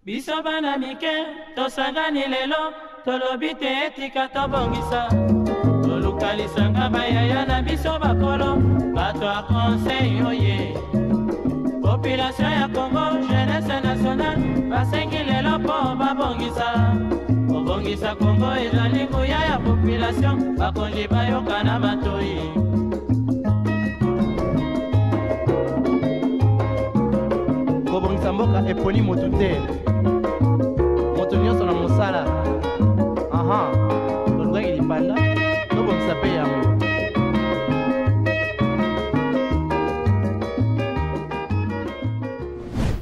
Biso bana mike, tosangani lelo, tolobi te etika tobongisa. Tolukalisanga bayaya na biso bakolo, bato a conseil oye. Population ya Congo, jeunesse nationale, basengi lelo po babongisa. Obongisa Congo ezali nguya ya population, bakonzi bayoka na batoi. Kobongisa mboka eponi motu te. Moto nyonso na mosala. Aha. Tolukaki lipanda, tobongisa pe yango.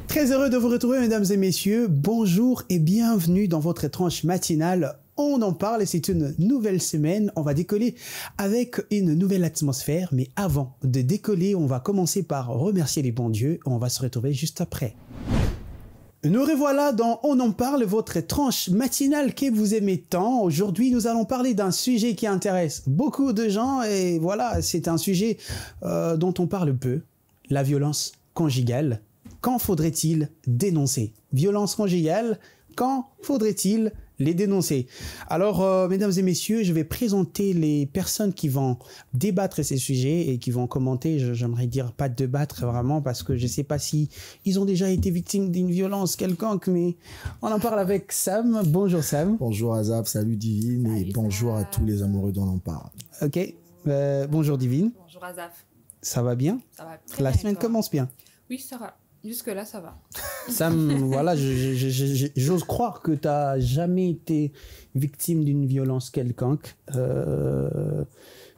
Très heureux de vous retrouver, mesdames et messieurs. Bonjour et bienvenue dans votre tranche matinale. On en parle et c'est une nouvelle semaine. On va décoller avec une nouvelle atmosphère. Mais avant de décoller, on va commencer par remercier les bons dieux. On va se retrouver juste après. Nous revoilà dans On en parle, votre tranche matinale que vous aimez tant. Aujourd'hui, nous allons parler d'un sujet qui intéresse beaucoup de gens. Et voilà, c'est un sujet dont on parle peu. La violence conjugale. Quand faudrait-il dénoncer? Violence conjugale, quand faudrait-il les dénoncer? Alors, mesdames et messieurs, je vais présenter les personnes qui vont débattre ces sujets et qui vont commenter. J'aimerais dire pas débattre vraiment parce que je ne sais pas si ils ont déjà été victimes d'une violence quelconque, mais on en parle avec Sam. Bonjour Sam. Bonjour Azaf, salut Divine et bonjour à tous les amoureux dont on parle. Ok, bonjour Divine. Bonjour Azaf. Ça va bien? Ça va très La bien. semaine commence bien. Oui, ça va. Jusque-là, ça va. Sam, voilà, j'ose croire que tu n'as jamais été victime d'une violence quelconque.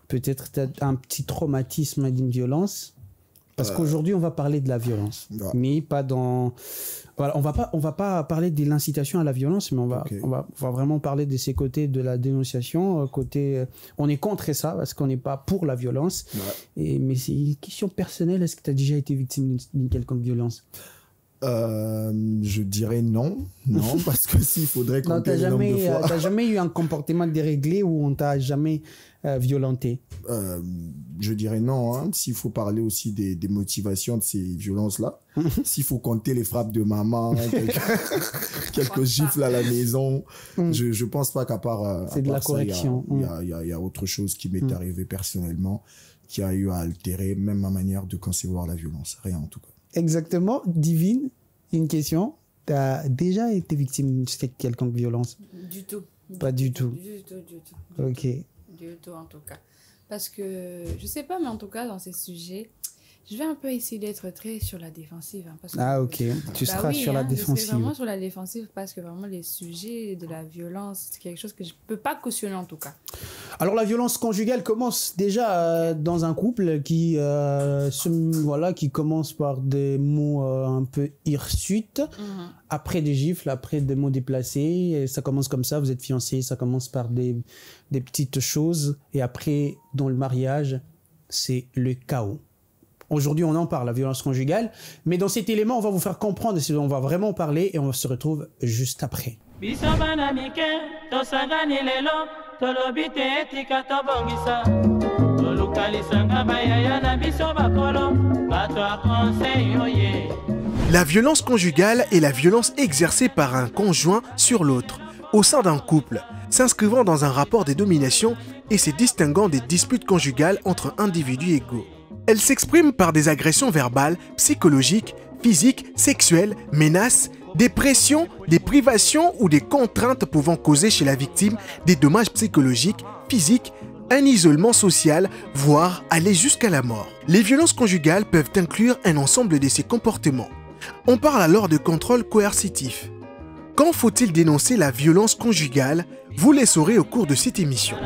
Peut-être tu as un petit traumatisme d'une violence. Parce qu'aujourd'hui, on va parler de la violence. Ouais. Mais pas dans... Voilà, on va pas parler de l'incitation à la violence, mais on va vraiment parler de ces côtés de la dénonciation. On est contre ça, parce qu'on n'est pas pour la violence. Ouais. Mais c'est une question personnelle. Est-ce que tu as déjà été victime d'une quelconque violence? Je dirais non, parce que s'il faudrait compter le nombre de fois... T'as jamais eu un comportement déréglé où on t'a jamais violenté? Je dirais non, hein. S'il faut parler aussi des motivations de ces violences-là, s'il faut compter les frappes de maman, quelques gifles à la maison, je pense pas qu'à part... C'est de la correction. Il y a autre chose qui m'est arrivé personnellement, qui a eu à altérer même ma manière de concevoir la violence. Rien en tout cas. Exactement. Divine, une question. Tu as déjà été victime de quelconque violence? Du tout. Pas du tout. Du tout. Ok. Du tout, en tout cas. Parce que, je sais pas, mais en tout cas, dans ces sujets, je vais un peu essayer d'être très sur la défensive. Hein, parce que, ok. Tu seras sur la défensive. Je serai vraiment sur la défensive parce que vraiment, les sujets de la violence, c'est quelque chose que je peux pas cautionner, en tout cas. Alors, la violence conjugale commence déjà dans un couple qui commence par des mots un peu hirsutes, après des gifles, après des mots déplacés. Et ça commence comme ça, vous êtes fiancés, ça commence par des petites choses. Et après, dans le mariage, c'est le chaos. Aujourd'hui, on en parle, la violence conjugale. Mais dans cet élément, on va vous faire comprendre ce dont on va vraiment parler et on se retrouve juste après. La violence conjugale est la violence exercée par un conjoint sur l'autre, au sein d'un couple, s'inscrivant dans un rapport de domination et se distinguant des disputes conjugales entre individus égaux. Elle s'exprime par des agressions verbales, psychologiques, physiques, sexuelles, menaces, des pressions, des privations ou des contraintes pouvant causer chez la victime des dommages psychologiques, physiques, un isolement social, voire aller jusqu'à la mort. Les violences conjugales peuvent inclure un ensemble de ces comportements. On parle alors de contrôle coercitif. Quand faut-il dénoncer la violence conjugale? Vous les saurez au cours de cette émission.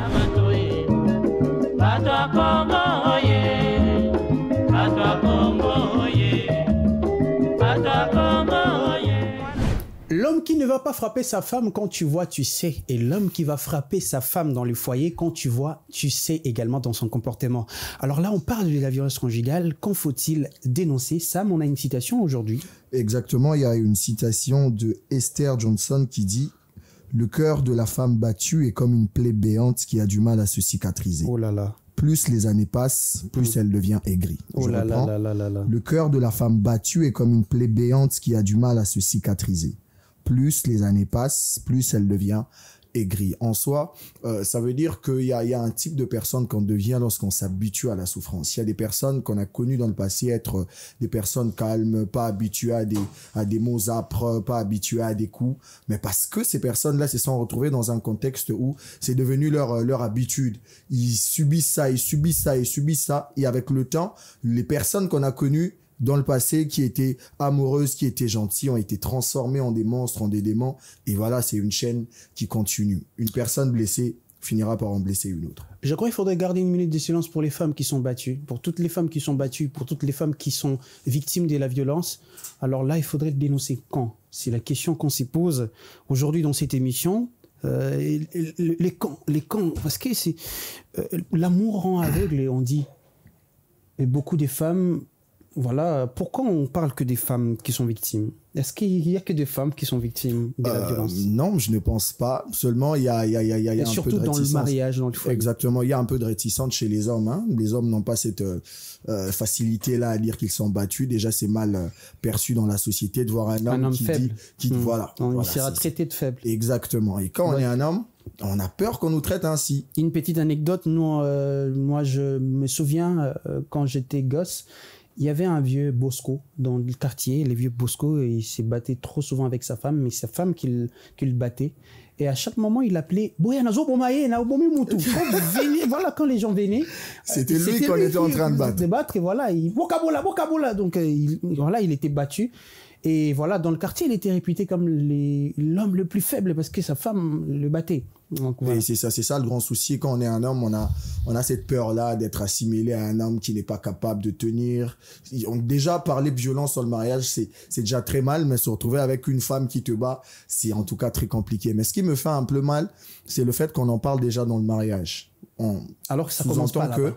L'homme qui ne va pas frapper sa femme quand tu vois, tu sais. Et l'homme qui va frapper sa femme dans le foyer quand tu vois, tu sais également dans son comportement. Alors là, on parle de la violence conjugale. Quand faut-il dénoncer? Sam, on a une citation aujourd'hui. Exactement, il y a une citation de Esther Johnson qui dit « Le cœur de la femme battue est comme une plaie béante qui a du mal à se cicatriser. Oh là là. Plus les années passent, plus elle devient aigrie. » Oh là là là là là là. Le cœur de la femme battue est comme une plaie béante qui a du mal à se cicatriser. plus les années passent, plus elle devient aigrie. En soi, ça veut dire qu'il y a un type de personne qu'on devient lorsqu'on s'habitue à la souffrance. Il y a des personnes qu'on a connues dans le passé être des personnes calmes, pas habituées à des mots âpres, pas habituées à des coups, mais parce que ces personnes-là se sont retrouvées dans un contexte où c'est devenu leur habitude. Ils subissent ça, ils subissent ça, ils subissent ça, et avec le temps, les personnes qu'on a connues dans le passé, qui étaient amoureuses, qui étaient gentilles, ont été transformées en des monstres, en des démons. Et voilà, c'est une chaîne qui continue. Une personne blessée finira par en blesser une autre. Je crois qu'il faudrait garder une minute de silence pour les femmes qui sont battues, pour toutes les femmes qui sont battues, pour toutes les femmes qui sont victimes de la violence. Alors là, il faudrait dénoncer quand? C'est la question qu'on se pose aujourd'hui dans cette émission. Les camps, parce que c'est l'amour rend aveugle, on dit. Et beaucoup de femmes... Voilà, pourquoi on parle que des femmes qui sont victimes? Est-ce qu'il y a que des femmes qui sont victimes de la violence? Non, je ne pense pas. Seulement, il y a un peu de réticence. Surtout dans le mariage, dans le foyer. Exactement, il y a un peu de réticence chez les hommes. Hein. Les hommes n'ont pas cette facilité-là à dire qu'ils sont battus. Déjà, c'est mal perçu dans la société de voir un homme qui faible. Voilà. Il sera traité de faible. Exactement. Et quand on est un homme, on a peur qu'on nous traite ainsi. Une petite anecdote, moi je me souviens quand j'étais gosse, il y avait un vieux Bosco dans le quartier, les vieux Bosco, et il s'est battu trop souvent avec sa femme, mais c'est sa femme qui le battait. Et à chaque moment, il appelait voilà, quand les gens venaient. C'était lui qu'on était en train de battre. Et voilà, Bokabola. Donc, il était battu. Et voilà, dans le quartier, il était réputé comme l'homme le plus faible parce que sa femme le battait. Donc, voilà. Et c'est ça le grand souci. Quand on est un homme, on a cette peur-là d'être assimilé à un homme qui n'est pas capable de tenir. Déjà, parler de violence dans le mariage, c'est déjà très mal, mais se retrouver avec une femme qui te bat, c'est en tout cas très compliqué. Mais ce qui me fait un peu mal, c'est le fait qu'on en parle déjà dans le mariage. Alors que ça commence pas là-bas.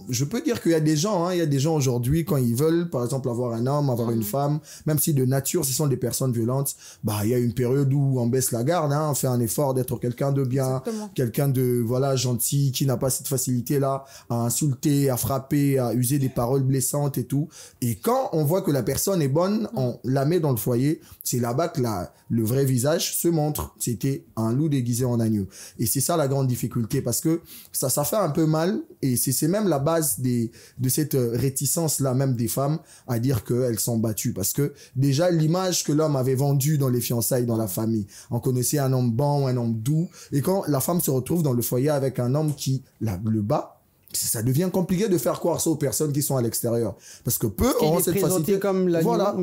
Je peux dire qu'il y a des gens, il y a des gens aujourd'hui, quand ils veulent, par exemple, avoir un homme, avoir une femme, même si de nature, ce sont des personnes violentes, il y a une période où on baisse la garde, on fait un effort d'être quelqu'un de bien, quelqu'un de, gentil, qui n'a pas cette facilité-là à insulter, à frapper, à user des paroles blessantes et tout. Et quand on voit que la personne est bonne, on la met dans le foyer, c'est là-bas que le vrai visage se montre. C'était un loup déguisé en agneau. Et c'est ça la grande difficulté, parce que ça fait un peu mal, et c'est même la base de cette réticence-là, même des femmes, à dire qu'elles sont battues. Parce que déjà, l'image que l'homme avait vendue dans les fiançailles, dans la famille, on connaissait un homme bon, un homme doux, et quand la femme se retrouve dans le foyer avec un homme qui le bat, ça devient compliqué de faire croire ça aux personnes qui sont à l'extérieur. Parce que peu auront cette facilité.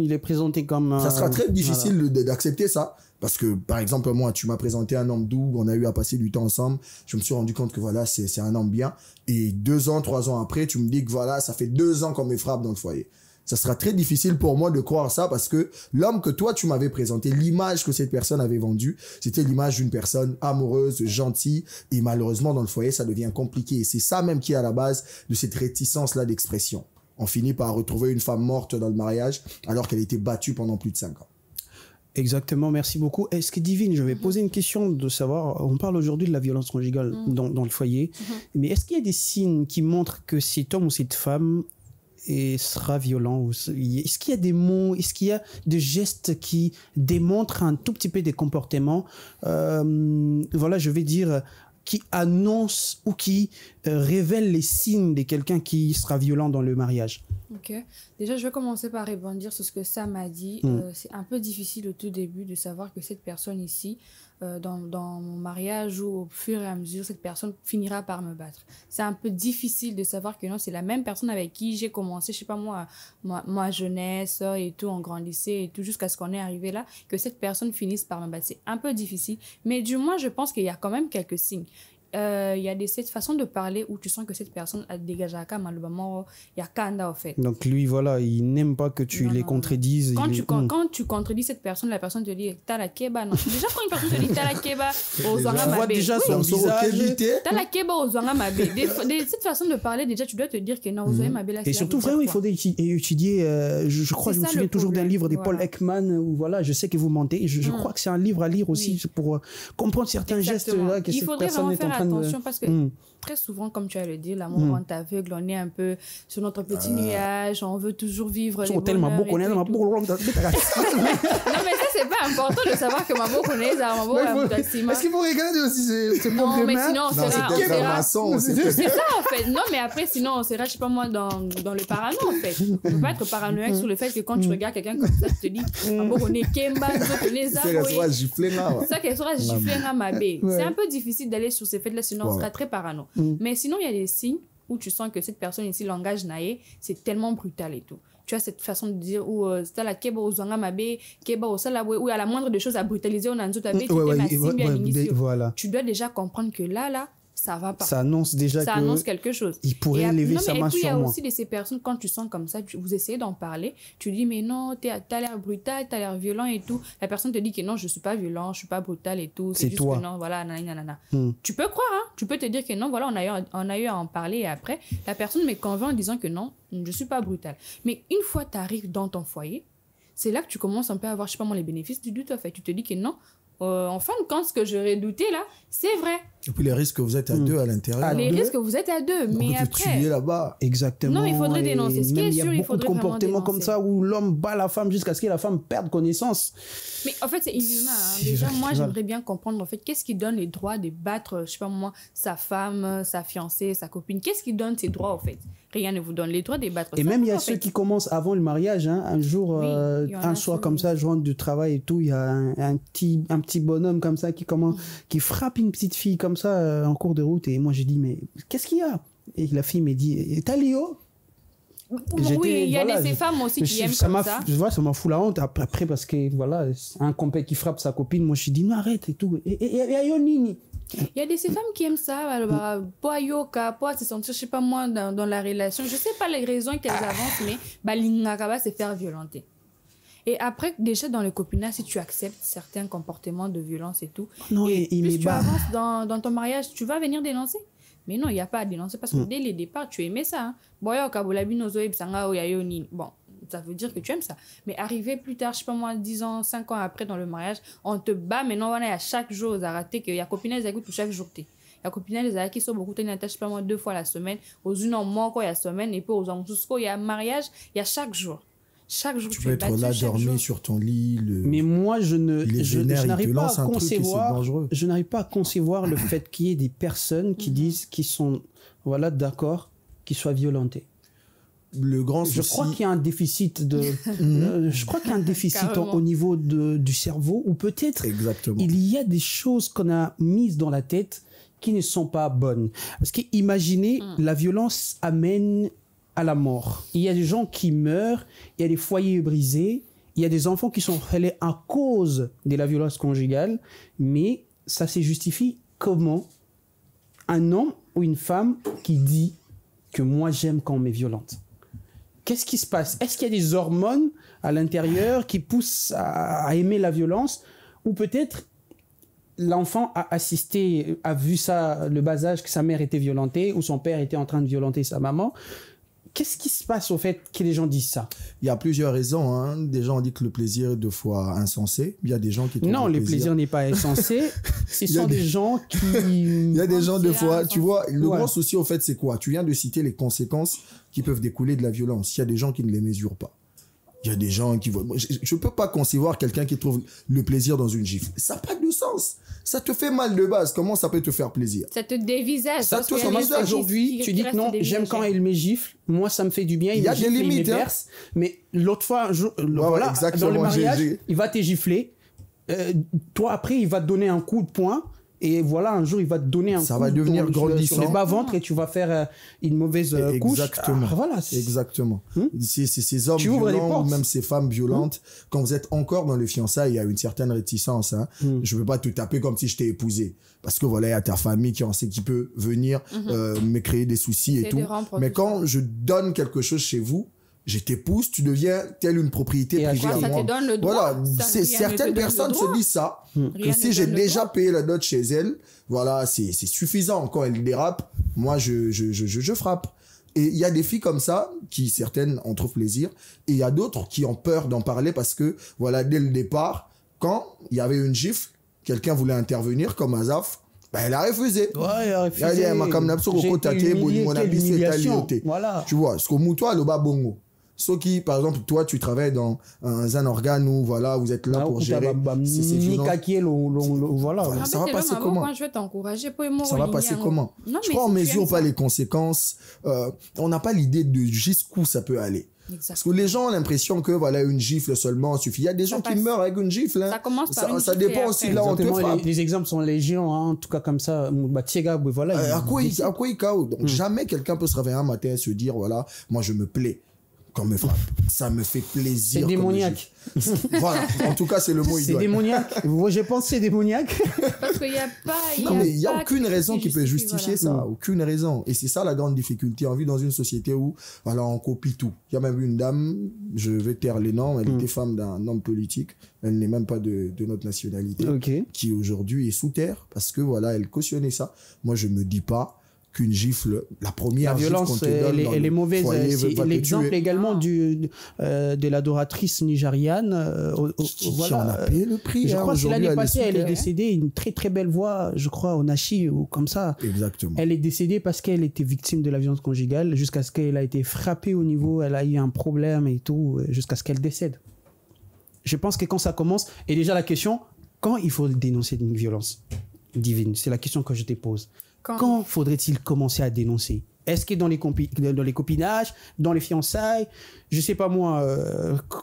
Il est présenté comme... Ça sera très difficile d'accepter ça. Parce que, par exemple, moi, tu m'as présenté un homme doux, on a eu à passer du temps ensemble. Je me suis rendu compte que voilà, c'est un homme bien. Et 2 ans, 3 ans après, tu me dis que voilà, ça fait 2 ans qu'on me frappe dans le foyer. Ça sera très difficile pour moi de croire ça, parce que l'homme que toi, tu m'avais présenté, l'image que cette personne avait vendue, c'était l'image d'une personne amoureuse, gentille. Et malheureusement, dans le foyer, ça devient compliqué. Et c'est ça même qui est à la base de cette réticence-là d'expression. On finit par retrouver une femme morte dans le mariage, alors qu'elle a été battue pendant plus de 5 ans. Exactement, merci beaucoup. Est-ce que Divine, je vais poser une question de savoir, on parle aujourd'hui de la violence conjugale dans le foyer, mais est-ce qu'il y a des signes qui montrent que cet homme ou cette femme sera violent? Est-ce qu'il y a des mots, est-ce qu'il y a des gestes qui démontrent un tout petit peu des comportements, je vais dire, qui annoncent ou qui révèlent les signes de quelqu'un qui sera violent dans le mariage? Ok. Déjà, je vais commencer par rebondir sur ce que Sam a dit. C'est un peu difficile au tout début de savoir que cette personne ici, dans mon mariage, ou au fur et à mesure, cette personne finira par me battre. C'est un peu difficile de savoir que non, c'est la même personne avec qui j'ai commencé, je sais pas moi, ma jeunesse et tout, en grandissant et tout, jusqu'à ce qu'on est arrivé là, que cette personne finisse par me battre. C'est un peu difficile, mais du moins, je pense qu'il y a quand même quelques signes. Il y a cette façon de parler où tu sens que cette personne a dégagé à il y a Kanda en fait. Donc lui, voilà, il n'aime pas que tu les contredises. Quand tu contredis cette personne, la personne te dit t'as la keba. Non. Déjà, quand une personne te dit t'as la keba, aux Ouanga Mabé. Déjà son visage. T'as la keba aux Ouanga Mabé. Cette façon de parler, déjà, tu dois te dire que non, aux Ouanga Mabé là. Et surtout, vraiment, il faut étudier. Je crois, je me souviens toujours d'un livre de Paul Ekman où voilà, je sais que vous mentez. Je crois que c'est un livre à lire aussi pour comprendre certains gestes là que cette personne est en train de... Attention, parce que très souvent, comme tu as le dit, l'amour rend aveugle, on est un peu sur notre petit nuage, on veut toujours vivre les tellement beau qu'on est non, mais ça, c'est pas important de savoir que maman connaît ça, maman est-ce qu'il faut regarder aussi ses non, propres mais mains? sinon, Non, c'est peut-être un maçon. c'est ça, en fait. Non, mais après, sinon, on sera, je sais pas moi, dans le parano, en fait. On peut pas être paranoïaque sur le fait que quand tu regardes quelqu'un comme ça, tu te dis, maman connaît Kemba, maman connaît ça. C'est qu'elle sera giflée là. C'est ça qu'elle sera giflée là, ma bébé. C'est un peu difficile d'aller sur ces faits-là, sinon on sera très parano. Mais sinon, il y a des signes où tu sens que cette personne ici, langage naïe, c'est tellement brutal et tout. Tu as cette façon de dire où c'est la keba ozanga mabe, keba osala où à la moindre des choses à brutaliser on a nzoto abe, voilà. Tu dois déjà comprendre que là ça va pas. Ça annonce déjà ça annonce quelque chose. Il pourrait lever sa main sur moi. Et puis il y a aussi de ces personnes, quand tu sens comme ça, vous essayez d'en parler, tu dis mais non, t'as l'air brutal, t'as l'air violent et tout. La personne te dit que non, je suis pas violent, je suis pas brutal et tout. C'est juste toi. Que non, voilà, nanana. Tu peux croire, hein, tu peux te dire que non, voilà, on a eu à en parler et après, la personne me convainc en disant que non, je suis pas brutal. Mais une fois tu arrives dans ton foyer, c'est là que tu commences un peu à avoir, je sais pas moi, les bénéfices du doute en fait. Tu te dis que non, en fin de compte, ce que j'aurais douté là, c'est vrai. Et puis les risques que vous êtes à deux à l'intérieur. Les risques que vous êtes à deux, mais après. Tuer là-bas. Exactement. Non, il faudrait dénoncer. Ce qui est sûr, il faudrait vraiment dénoncer. Il y a beaucoup de comportements comme ça où l'homme bat la femme jusqu'à ce que la femme perde connaissance. Mais en fait, c'est inhumain. Hein. Déjà, moi, j'aimerais bien comprendre en fait qu'est-ce qui donne les droits de battre, je sais pas moi, sa femme, sa fiancée, sa copine. Qu'est-ce qui donne ces droits en fait? Rien ne vous donne les droits de battre. Et même il y a ceux qui commencent avant le mariage. Hein. Un jour, un soir comme ça, je rentre du travail et tout, il y a un petit bonhomme comme ça qui frappe une petite fille comme ça en cours de route. Et moi, j'ai dit, mais qu'est-ce qu'il y a? Et la fille m'a dit, t'as Léo? Oui, il y a des femmes aussi qui aiment comme ça. Je vois, ça m'a foutu la honte après parce que voilà, un compère qui frappe sa copine, moi je dis non, arrête et tout. Et Yonini. Il y a ces femmes qui aiment ça, pour yoka, pour se sentir, je sais pas moi, dans la relation. Je sais pas les raisons qu'elles avancent, mais l'ingakaba, c'est faire violenter. Et après, déjà dans le copinage, si tu acceptes certains comportements de violence et tout, non, et plus tu avances dans ton mariage, tu vas venir dénoncer. Mais non, il n'y a pas à dénoncer parce que dès le départ, tu aimais ça. Hein. Bon, ça veut dire que tu aimes ça. Mais arriver plus tard, je sais pas moi, 10 ans, 5 ans après dans le mariage, on te bat, mais non, on est à chaque jour à rater qu'il y a copinage pour chaque jour. Il y a copinage qui sont beaucoup, je sais pas moi, 2 fois la semaine, aux une en moins, il y a semaine, et puis aux en tous, il y a mariage, il y a chaque jour. Chaque jour, tu peux être là, dormir sur ton lit. Mais moi, je n'arrive pas à concevoir. Je n'arrive pas à concevoir le fait qu'il y ait des personnes qui disent qu'ils sont, voilà, d'accord, qu'ils soient violentés. Le grand souci. Je crois qu'il y a un déficit je crois qu'il y a un déficit au niveau du cerveau, ou peut-être il y a des choses qu'on a mises dans la tête qui ne sont pas bonnes. Parce que imaginez, la violence amène à la mort. Il y a des gens qui meurent, il y a des foyers brisés, il y a des enfants qui sont faits à cause de la violence conjugale, mais ça se justifie comment? Un homme ou une femme qui dit que moi j'aime quand on m'est violente. Qu'est-ce qui se passe? Est-ce qu'il y a des hormones à l'intérieur qui poussent à aimer la violence? Ou peut-être l'enfant a assisté, a vu ça, le bas âge, que sa mère était violentée ou son père était en train de violenter sa maman. Qu'est-ce qui se passe au fait que les gens disent ça? Il y a plusieurs raisons. Hein. Des gens disent que le plaisir est 2 fois insensé. Il y a des gens qui trouvent non, le plaisir n'est pas insensé. Ce sont des gens qui... Il y a des gens, 2 fois... Tu vois, le grand souci, au fait, c'est quoi? Tu viens de citer les conséquences qui peuvent découler de la violence. Il y a des gens qui ne les mesurent pas. Il y a des gens qui... Je ne peux pas concevoir quelqu'un qui trouve le plaisir dans une gifle. Ça n'a pas de sens. Ça te fait mal de base. Comment ça peut te faire plaisir? Ça te dévisage. Ça te dévisage. Aujourd'hui, tu dis que non, j'aime quand il me gifle. Moi, ça me fait du bien. Il y a des limites. Hein. Mais l'autre fois, voilà, dans le mariage, il va te gifler. Toi, après, il va te donner un coup de poing. Et voilà, un jour, il va te donner un coup. Ça va devenir grandissant. Sur le bas-ventre et tu vas faire une mauvaise couche. Exactement. Voilà. Exactement. C'est ces hommes violents ou même ces femmes violentes. Quand vous êtes encore dans le fiançailles, il y a une certaine réticence. Hein. Je ne veux pas te taper comme si je t'ai épousé. Parce que voilà, il y a ta famille qui en sait qui peut venir me créer des soucis et tout. Mais quand je donne quelque chose chez vous, je t'épouse, tu deviens telle une propriété privée à moi. Ça te donne le droit. Voilà, certaines personnes se disent ça, que si j'ai déjà payé la dot chez elle, voilà, c'est suffisant. Quand elle dérape, moi, je frappe. Et il y a des filles comme ça, qui certaines en trouvent plaisir, et il y a d'autres qui ont peur d'en parler parce que, voilà, dès le départ, quand il y avait une gifle, quelqu'un voulait intervenir comme Azaf, elle a refusé. Ouais, elle a refusé. Elle a dit, voilà. Tu vois, parce qu'au moutoir, le bas bongo. Ceux qui, par exemple, toi, tu travailles dans un organe où, voilà, vous êtes là pour gérer ces violences. Voilà. Ça va passer comment? Quand je vais t'encourager, ça va passer comment? Je crois qu'on ne mesure pas les conséquences. On n'a pas l'idée de jusqu'où ça peut aller. Exactement. Parce que les gens ont l'impression que voilà, une gifle seulement suffit. Il y a des gens qui meurent avec une gifle. Hein. Ça commence par une ça dépend aussi là où on te frappe. Les exemples sont légion, hein, en tout cas comme ça. Voilà. À quoi il chaos? Donc jamais quelqu'un peut se réveiller un matin et se dire voilà, moi je me plais quand on me frappe. Ça me fait plaisir. C'est démoniaque. Voilà, en tout cas, c'est le mot idoine. C'est démoniaque. Je pense que c'est démoniaque. Parce qu'il n'y a pas... Il n'y a aucune raison qui peut justifier ça. Aucune raison. Et c'est ça la grande difficulté. On vit dans une société où voilà, on copie tout. Il y a même une dame, je vais taire les noms, elle était femme d'un homme politique. Elle n'est même pas de notre nationalité. Qui aujourd'hui est sous terre parce que voilà, elle cautionnait ça. Moi, je me dis pas qu'une gifle, la première violence, gifle qu'on te donne elle est mauvaise. C'est l'exemple également de l'adoratrice nigériane. Qui en a payé le prix. Je crois que l'année passée, elle est décédée. Une très très belle voix, je crois, au Nashi ou comme ça. Exactement. Elle est décédée parce qu'elle était victime de la violence conjugale jusqu'à ce qu'elle a été frappée au niveau, elle a eu un problème et tout, jusqu'à ce qu'elle décède. Je pense que quand ça commence, et déjà la question, quand il faut dénoncer une violence divine, c'est la question que je te pose. Quand faudrait-il commencer à dénoncer? Est-ce que dans les copinages, dans les fiançailles, je sais pas moi,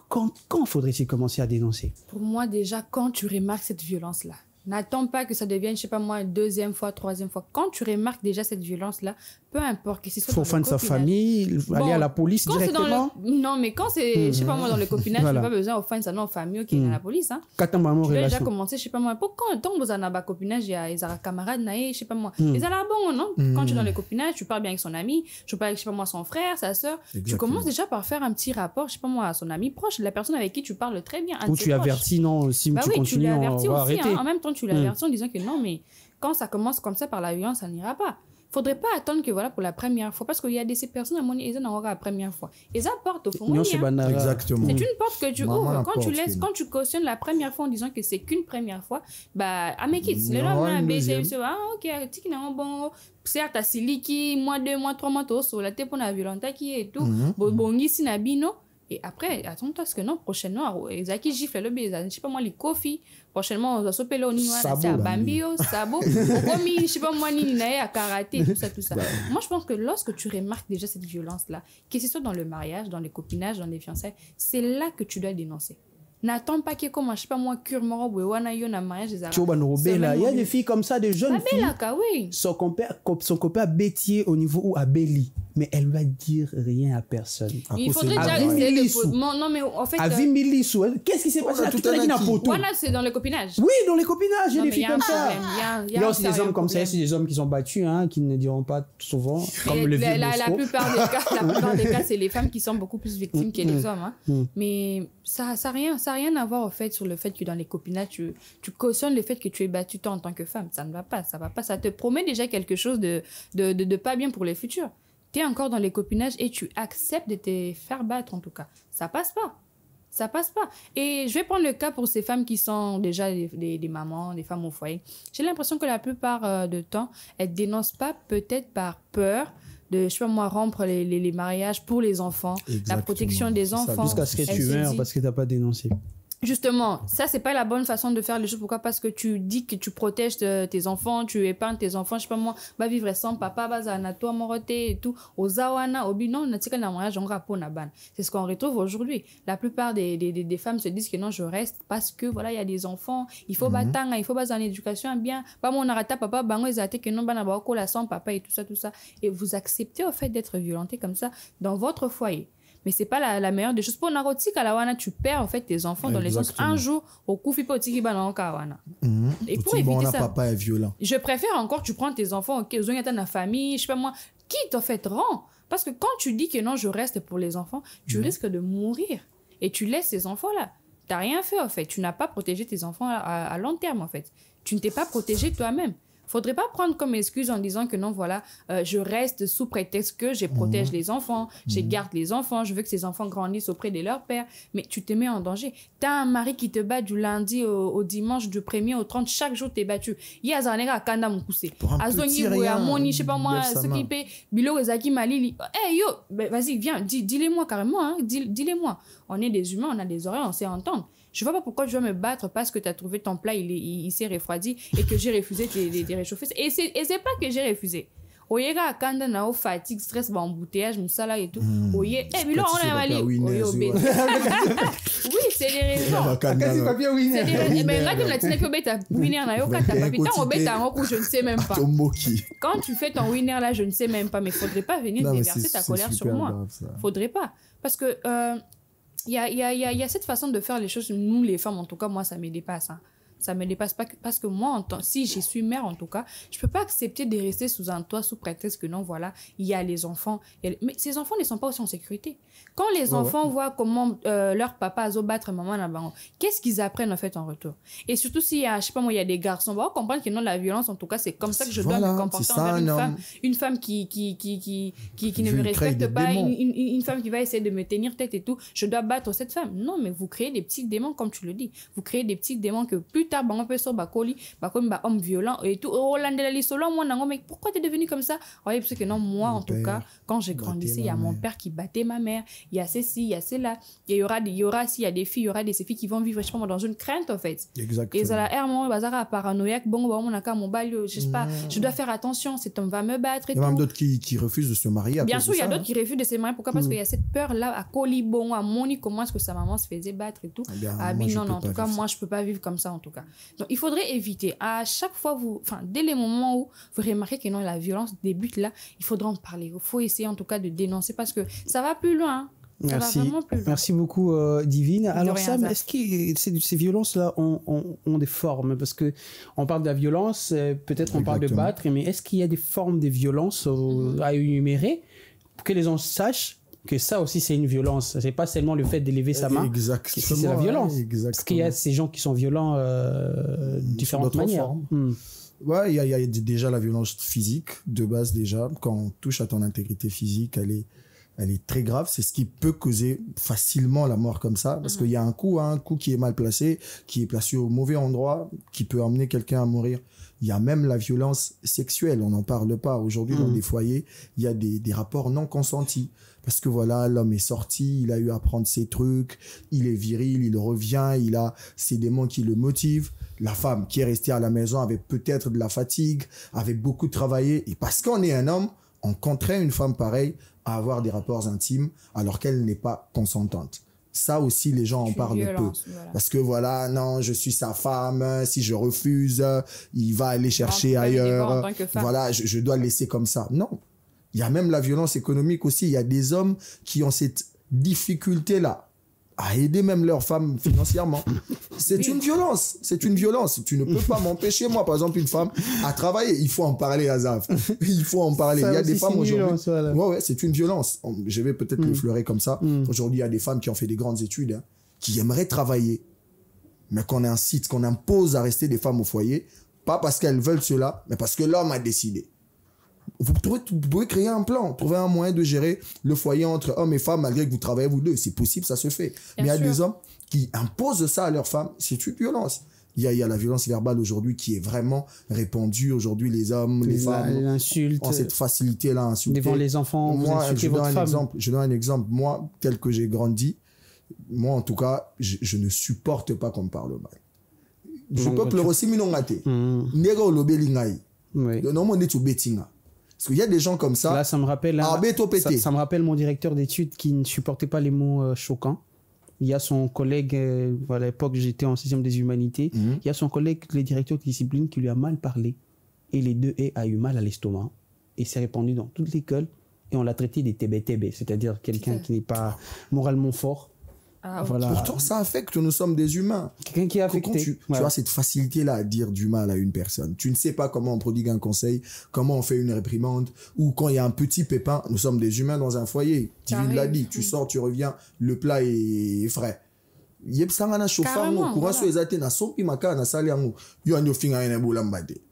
quand faudrait-il commencer à dénoncer? Pour moi, déjà, quand tu remarques cette violence-là, n'attends pas que ça devienne, je sais pas moi, une deuxième fois, troisième fois. Quand tu remarques déjà cette violence-là, peu importe que ce soit faut faire de sa famille, aller à la police directement. Non, mais quand c'est, je sais pas moi, dans le copinage, tu n'as pas besoin d'offrir sa famille qui est à la police. Hein. Tu peux déjà commencer, je sais pas moi, quand vous en avez copinage, il y a des camarades, je sais pas moi. Ils ont la bon, non? Quand tu es dans le copinage, tu parles bien avec son ami, tu parles avec, je sais pas moi, son frère, sa soeur. Tu commences déjà par faire un petit rapport, je sais pas moi, à son ami proche, la personne avec qui tu parles très bien. Ou tu avertis, non, si tu continues, on va arrêter. En même temps, tu l'avertis en disant que non, mais quand ça commence comme ça par la violence, ça n'ira pas. Faudrait pas attendre que voilà pour la première fois parce qu'il y a ces personnes à mon ils ont la première fois. Ils apportent au fond. Exactement. C'est une porte que tu ouvres quand tu cautionnes la première fois en disant que c'est qu'une première fois. Bah à mes kids, les gens baiser OK, tiki na bon certes à siliki mois 2 mois 3 mois to sur la tête pour la violence qui est tout. Bongi sinabino. Et après, attends-toi, parce que non, prochainement, ils ont qui giflent le baiser. Je sais pas moi, les coffee. Prochainement, on va s'opérer au niveau de Bambio, Sabo. Je sais pas moi, ni à karaté, tout ça. Moi, je pense que lorsque tu remarques déjà cette violence-là, que ce soit dans le mariage, dans les copinages, dans les fiançailles, c'est là que tu dois dénoncer. N'attends pas qu'il commence, je sais pas moi, curement, ou un mariage des Arabes. Il y a des filles comme ça, des jeunes filles. Son copain a bétier au niveau où à Béli. Mais elle va dire rien à personne. Il faudrait déjà laisser non, mais en fait. À 20 000 sous. Qu'est-ce qui s'est passé là? Tout à l'heure, c'est dans le copinage. Oui, dans les copinages. Il y a des filles comme ça. Il y a aussi des hommes comme ça. C'est des hommes qui sont battus, qui ne diront pas souvent. Comme le vieux la plupart des cas, c'est les femmes qui sont beaucoup plus victimes que les hommes. Mais ça n'a rien à voir, au fait, sur le fait que dans les copinages, tu cautionnes le fait que tu es battu toi en tant que femme. Ça ne va pas. Ça va pas. Ça te promet déjà quelque chose de pas bien pour le futur. Tu es encore dans les copinages et tu acceptes de te faire battre, en tout cas. Ça passe pas. Ça passe pas. Et je vais prendre le cas pour ces femmes qui sont déjà des mamans, des femmes au foyer. J'ai l'impression que la plupart du temps, elles dénoncent pas, peut-être par peur de, je sais pas moi, rompre les mariages pour les enfants, la protection des enfants. Jusqu'à ce que tu meurs parce que tu n'as pas dénoncé. Justement, ça, c'est pas la bonne façon de faire les choses. Pourquoi? Parce que tu dis que tu protèges tes enfants, tu épargnes tes enfants, je sais pas moi, va vivre sans papa, va toi moroté et tout. Aux awana, au binon, on a tika na mariage, on rapo na ban. C'est ce qu'on retrouve aujourd'hui. La plupart des femmes se disent que non, je reste parce que voilà, il y a des enfants, il faut batanga, il faut baser en éducation bien. Pas mon arata papa, bango, ils attaquent que non, ban abako la sans papa et tout ça. Et vous acceptez, au fait, d'être violenté comme ça dans votre foyer. Mais c'est pas la meilleure des choses. Pour Naroti, tu perds en fait tes enfants dans les sens un jour au coup fipoti banana kawana. Et pour éviter ça, papa est violent. Je préfère encore tu prends tes enfants, OK, ils ont ta famille, je sais pas moi, quitte en fait rend. Parce que quand tu dis que non, je reste pour les enfants, tu risques de mourir et tu laisses ces enfants là. T'as rien fait en fait, tu n'as pas protégé tes enfants à long terme en fait. Tu ne t'es pas protégé toi-même. Faudrait pas prendre comme excuse en disant que non, voilà, je reste sous prétexte que je protège les enfants, je garde les enfants, je veux que ces enfants grandissent auprès de leur père. Mais tu te mets en danger. Tu as un mari qui te bat du lundi au dimanche, du 1er au 30, chaque jour tu es battu. Il y a Zanega à Kanda Moukoussé. À Moni, je sais pas moi, ce qui paie, Bilo Ezaki Malili. Hey yo, vas-y, viens, dis-les-moi carrément, hein, dis-les-moi. On est des humains, on a des oreilles, on sait entendre. Je vois pas pourquoi je dois me battre parce que tu as trouvé ton plat, il s'est refroidi et que j'ai refusé de réchauffer. Et c'est pas que j'ai refusé. Oyega kanda na o fatigue, stress, embouteillage, moussala et tout. Oye, mais là on a mali. Oui, c'est des raisons. C'est des raisons. Mais là tu l'as dit que beta winner na yo kata papi. Tant beta en je ne sais même pas. Quand tu fais ton winner là, je ne sais même pas, mais faudrait pas venir déverser ta colère sur moi. Faudrait pas, parce que il y a cette façon de faire les choses, nous les femmes en tout cas, moi ça me dépasse, hein. Ça me dépasse pas parce que moi, si je suis mère en tout cas, je peux pas accepter de rester sous un toit sous prétexte que non, voilà, il y a les enfants. Mais ces enfants ne sont pas aussi en sécurité. Quand les enfants voient comment leur papa a battre maman là-bas, qu'est-ce qu'ils apprennent en fait en retour? Et surtout s'il y a, je sais pas moi, il y a des garçons, on va comprendre que non, la violence en tout cas, c'est comme ça que je dois me comporter envers une femme qui ne me respecte pas, une femme qui va essayer de me tenir tête et tout, je dois battre cette femme. Non, mais vous créez des petits démons comme tu le dis. Vous créez des petits démons que plus tard on peut sur bakoli homme violent et tout mais pourquoi t'es devenu comme ça? Parce que non, moi en tout cas quand j'ai grandi il y a mon père qui battait ma mère, il y a ceci, il y a cela, il y aura s'il y a des filles, il y aura des filles qui vont vivre je sais pas dans une crainte en fait. Exactement. Et ça la mon bazar paranoïaque je sais pas, je dois faire attention, cet homme va me battre et tout. Il y a même d'autres qui refusent de se marier. Bien sûr, il y a d'autres qui refusent de se marier. Pourquoi? Parce qu'il y a cette peur là à Colibon, à Moni, comment est-ce que sa maman se faisait battre et tout. Non, en tout cas moi je peux pas vivre comme ça en tout cas. Donc, il faudrait éviter à chaque fois dès les moments où vous remarquez que non, la violence débute là, il faudra en parler. Il faut essayer en tout cas de dénoncer parce que ça va plus loin. Merci beaucoup Divine. Alors Sam, est-ce que ces violences-là ont des formes? Parce que on parle de la violence, peut-être on parle de battre, mais est-ce qu'il y a des formes de violence à énumérer pour que les gens sachent que ça aussi c'est une violence, c'est pas seulement le fait d'élever sa main, c'est la violence. Parce qu'il y a ces gens qui sont violents de différentes manières. Ouais, il y a déjà la violence physique de base déjà. Quand on touche à ton intégrité physique, elle est très grave. C'est ce qui peut causer facilement la mort comme ça, parce qu'il y a un coup qui est mal placé, qui est placé au mauvais endroit, qui peut emmener quelqu'un à mourir. Il y a même la violence sexuelle, on n'en parle pas. Aujourd'hui, dans des foyers, il y a des rapports non consentis. Parce que voilà, l'homme est sorti, il a eu à prendre ses trucs, il est viril, il revient, il a ses démons qui le motivent. La femme qui est restée à la maison avait peut-être de la fatigue, avait beaucoup travaillé. Et parce qu'on est un homme, on contraint une femme pareille à avoir des rapports intimes alors qu'elle n'est pas consentante. Ça aussi, les gens en parlent peu. Voilà. Parce que voilà, non, je suis sa femme, si je refuse, il va aller chercher ailleurs. Voilà, je dois le laisser comme ça. Non. Il y a même la violence économique aussi. Il y a des hommes qui ont cette difficulté-là à aider même leurs femmes financièrement. C'est une violence. C'est une violence. Tu ne peux pas m'empêcher, moi, par exemple, une femme à travailler. Il faut en parler, Azaf. Il faut en parler. Il y a des femmes aujourd'hui. Voilà. Ouais, c'est une violence. Je vais peut-être l'effleurer comme ça. Aujourd'hui, il y a des femmes qui ont fait des grandes études, qui aimeraient travailler, mais qu'on incite, qu'on impose à rester des femmes au foyer, pas parce qu'elles veulent cela, mais parce que l'homme a décidé. Vous pouvez créer un plan, trouver un moyen de gérer le foyer entre hommes et femmes malgré que vous travaillez vous deux. C'est possible, ça se fait. Mais il y a des hommes qui imposent ça à leurs femmes. C'est une violence. Il y a la violence verbale aujourd'hui qui est vraiment répandue. Aujourd'hui, les hommes, les femmes ont cette facilité-là à insulter. Devant les enfants, moi, je donne un exemple. Moi, tel que j'ai grandi, moi, en tout cas, je ne supporte pas qu'on me parle mal. Je peux pleurer aussi, mais non raté. Parce qu'il y a des gens comme ça. Là, ça me rappelle mon directeur d'études qui ne supportait pas les mots choquants. Il y a son collègue, à l'époque j'étais en 6e des humanités, il y a son collègue, le directeur de discipline, qui lui a mal parlé. Et les deux a eu mal à l'estomac. Et s'est répandu dans toute l'école. Et on l'a traité des tébé-tébé, c'est-à-dire quelqu'un qui n'est pas moralement fort. Voilà. Pourtant, ça affecte, nous sommes des humains. Quelqu'un qui est affecté. Tu as cette facilité-là à dire du mal à une personne. Tu ne sais pas comment on prodigue un conseil, comment on fait une réprimande, ou quand il y a un petit pépin, nous sommes des humains dans un foyer. Divine l'a dit, tu sors, tu reviens, le plat est frais.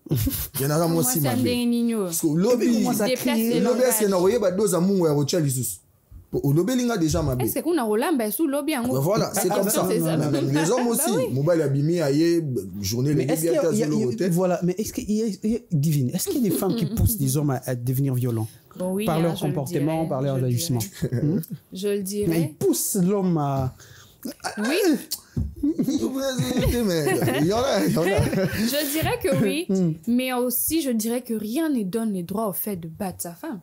Il y en a moi aussi, ma belle. Parce que lobby, c'est n'envoyer pas deux amours à Rochelle Isus. Au lobby, il y a déjà ma belle. Est-ce qu'on a Roland sous lobby en gros? Voilà, c'est comme ça. Les hommes aussi. Mobile abîmé, aïe, journée, les bibliothèques. Voilà, mais est-ce qu'il y a, Divine, est-ce qu'il y a des femmes qui poussent des hommes à devenir violents? Bon, oui, par leur comportement, par leurs agissements. Je le dirais. Mais ils poussent l'homme à... Oui. Il y en a. Je dirais que oui, mais aussi je dirais que rien ne donne le droit au fait de battre sa femme.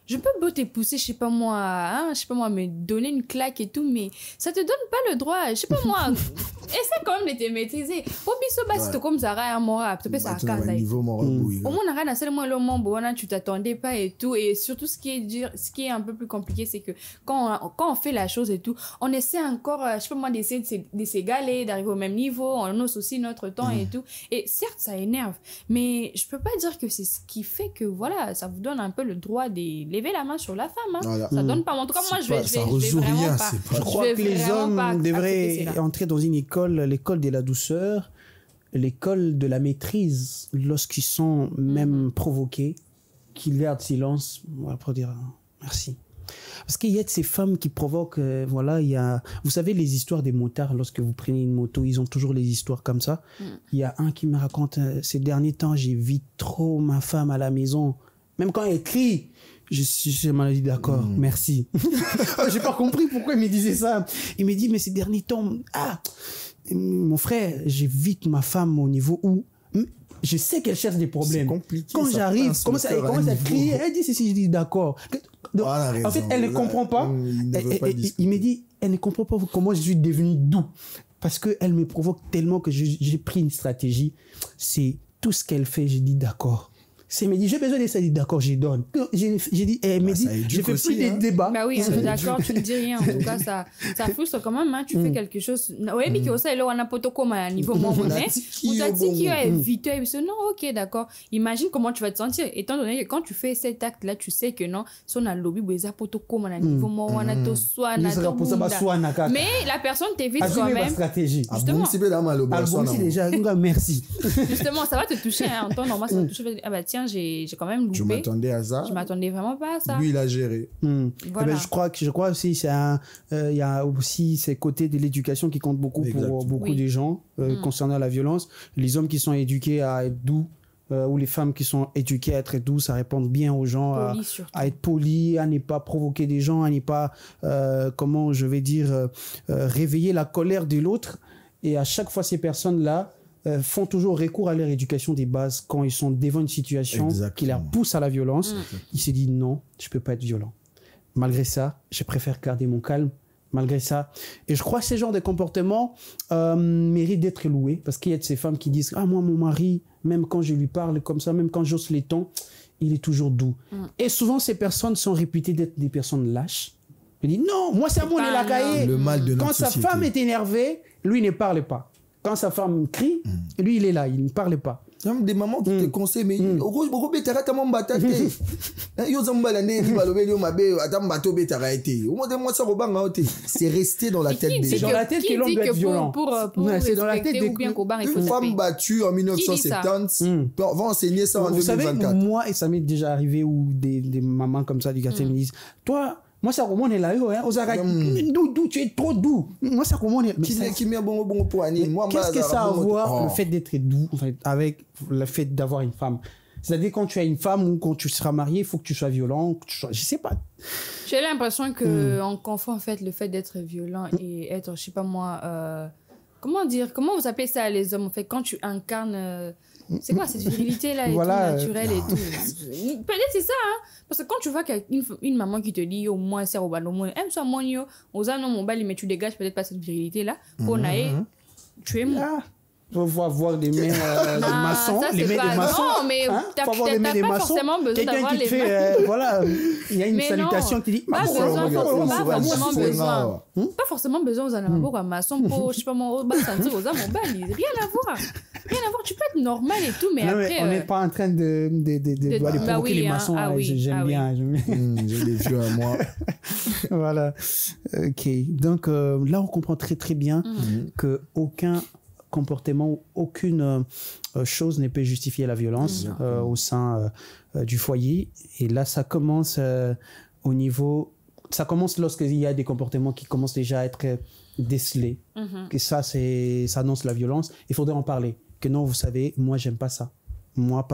Je peux beau te pousser, je sais pas moi, me donner une claque et tout, mais ça te donne pas le droit, je sais pas moi. Essaie quand même de te maîtriser. Pour biso c'est comme ça un mora, tu peux ça à niveau moral. Au moins on a seulement le moment tu t'attendais pas et tout, et surtout ce qui est un peu plus compliqué, c'est que quand on fait la chose et tout, on essaie encore, je sais pas moi, d'essayer de s'égaler, d'arriver au même niveau, on ose aussi notre temps et tout. Et certes ça énerve, mais je peux pas dire que c'est ce qui fait que voilà, ça vous donne un peu le droit de lever la main sur la femme, hein. Voilà. Ça donne pas. En tout cas, moi, je vais vraiment pas. Je crois que les hommes devraient entrer dans une école, l'école de la douceur, l'école de la maîtrise, lorsqu'ils sont même provoqués, qu'ils gardent silence, voilà, pour dire merci. Parce qu'il y a de ces femmes qui provoquent, voilà, il y a, vous savez, les histoires des motards, lorsque vous prenez une moto, ils ont toujours les histoires comme ça. Il y a un qui me raconte, ces derniers temps, j'évite trop ma femme à la maison, même quand elle crie. Je m'en dit d'accord, merci. J'ai pas compris pourquoi il me disait ça. Il me dit, mais ces derniers temps, mon frère, j'évite ma femme au niveau où je sais qu'elle cherche des problèmes. C'est compliqué. Quand j'arrive, elle commence à crier, elle dit si je dis d'accord. En fait, elle ne comprend pas. Il me dit, elle ne comprend pas comment je suis devenu doux. Parce qu'elle me provoque tellement que j'ai pris une stratégie. C'est tout ce qu'elle fait, j'ai dit d'accord. C'est me dit, j'ai besoin de ça, dit d'accord, j'y donne. J'ai dit, elle me dit, je fais plus des débats. Bah oui, d'accord, tu ne dis rien. En tout cas, ça frustre quand même, hein, tu fais quelque chose. Oui, mais qui aussi, là, on a poto comme à niveau monnaie. Ou t'as dit qu'il a évité, non, ok, d'accord. Imagine comment tu vas te sentir. Étant donné que quand tu fais cet acte-là, tu sais que non, si on a lobby, on a poto comme à niveau monnaie, on a to soit, mais la personne t'évite quand même. Justement. Déjà, merci. Justement, ça va te toucher, en temps normal, ça va te toucher. Ah bah tiens, j'ai quand même loupé. Je m'attendais à ça. Je m'attendais vraiment pas à ça. Lui, il a géré. Voilà. Eh ben, je crois aussi il y a aussi ces côtés de l'éducation qui comptent beaucoup pour beaucoup de gens concernant la violence. Les hommes qui sont éduqués à être doux, ou les femmes qui sont éduquées à être douces, à répondre bien aux gens, à être polis, à ne pas provoquer des gens, à ne pas, comment je vais dire, réveiller la colère de l'autre. Et à chaque fois, ces personnes-là font toujours recours à leur éducation des bases quand ils sont devant une situation qui leur pousse à la violence. Ils se disent non, je peux pas être violent. Malgré ça, je préfère garder mon calme. Malgré ça. Et je crois que ces genres de comportements méritent d'être loués, parce qu'il y a de ces femmes qui disent « Ah, moi, mon mari, même quand je lui parle comme ça, même quand j'ose les tons, il est toujours doux. » Et souvent, ces personnes sont réputées d'être des personnes lâches. Il dit « Non, moi, c'est à mon élacaillé. » Le mal de notre Quand sa femme est énervée, lui ne parle pas. Quand sa femme crie, lui, il est là, il ne parle pas. Il y a des mamans qui te conseillent, mais c'est resté dans la tête des gens. C'est dans la tête que l'homme doit être violent. C'est dans la tête une femme battue en 1970 va enseigner ça en 2024. Vous savez, moi, et ça m'est déjà arrivé où des mamans comme ça du quartier me disent, toi, moi, ça remonte là, doux, tu es trop doux. Moi, ça remonte là. Qu'est-ce que ça a à voir, le fait d'être doux, en fait, avec le fait d'avoir une femme? C'est-à-dire, quand tu as une femme ou quand tu seras marié, il faut que tu sois violent, je sais pas. J'ai l'impression qu'on confond, en fait, le fait d'être violent et être, je sais pas moi, comment vous appelez ça, les hommes, en fait, quand tu incarnes... c'est quoi cette virilité là et voilà, tout naturel et tout. Peut-être c'est ça, hein, parce que quand tu vois qu'une maman qui te dit au moins c'est au moins aime ça mon yo aux anos mon bal mais tu dégages peut-être pas cette virilité là pour naïe tu es moi. Faut voir des mains de maçons, les mains des maçons. Non, mais t'as pas forcément besoin d'avoir les mains. Voilà, il y a une salutation qui dit pas forcément besoin aux anamabos à maçon pour je sais pas mon sentir aux âmes mon bal, rien à voir. Tu peux être normal et tout, mais après... on n'est pas en train de provoquer les maçons. J'aime bien. J'ai des vieux à moi. Voilà. Ok. Donc là, on comprend très très bien qu'aucun comportement, aucune chose ne peut justifier la violence au sein du foyer. Et là, ça commence au niveau... Ça commence lorsqu'il y a des comportements qui commencent déjà à être décelés. Que ça annonce la violence. Il faudrait en parler. Que non, vous savez, moi, j'aime pas ça. Moi,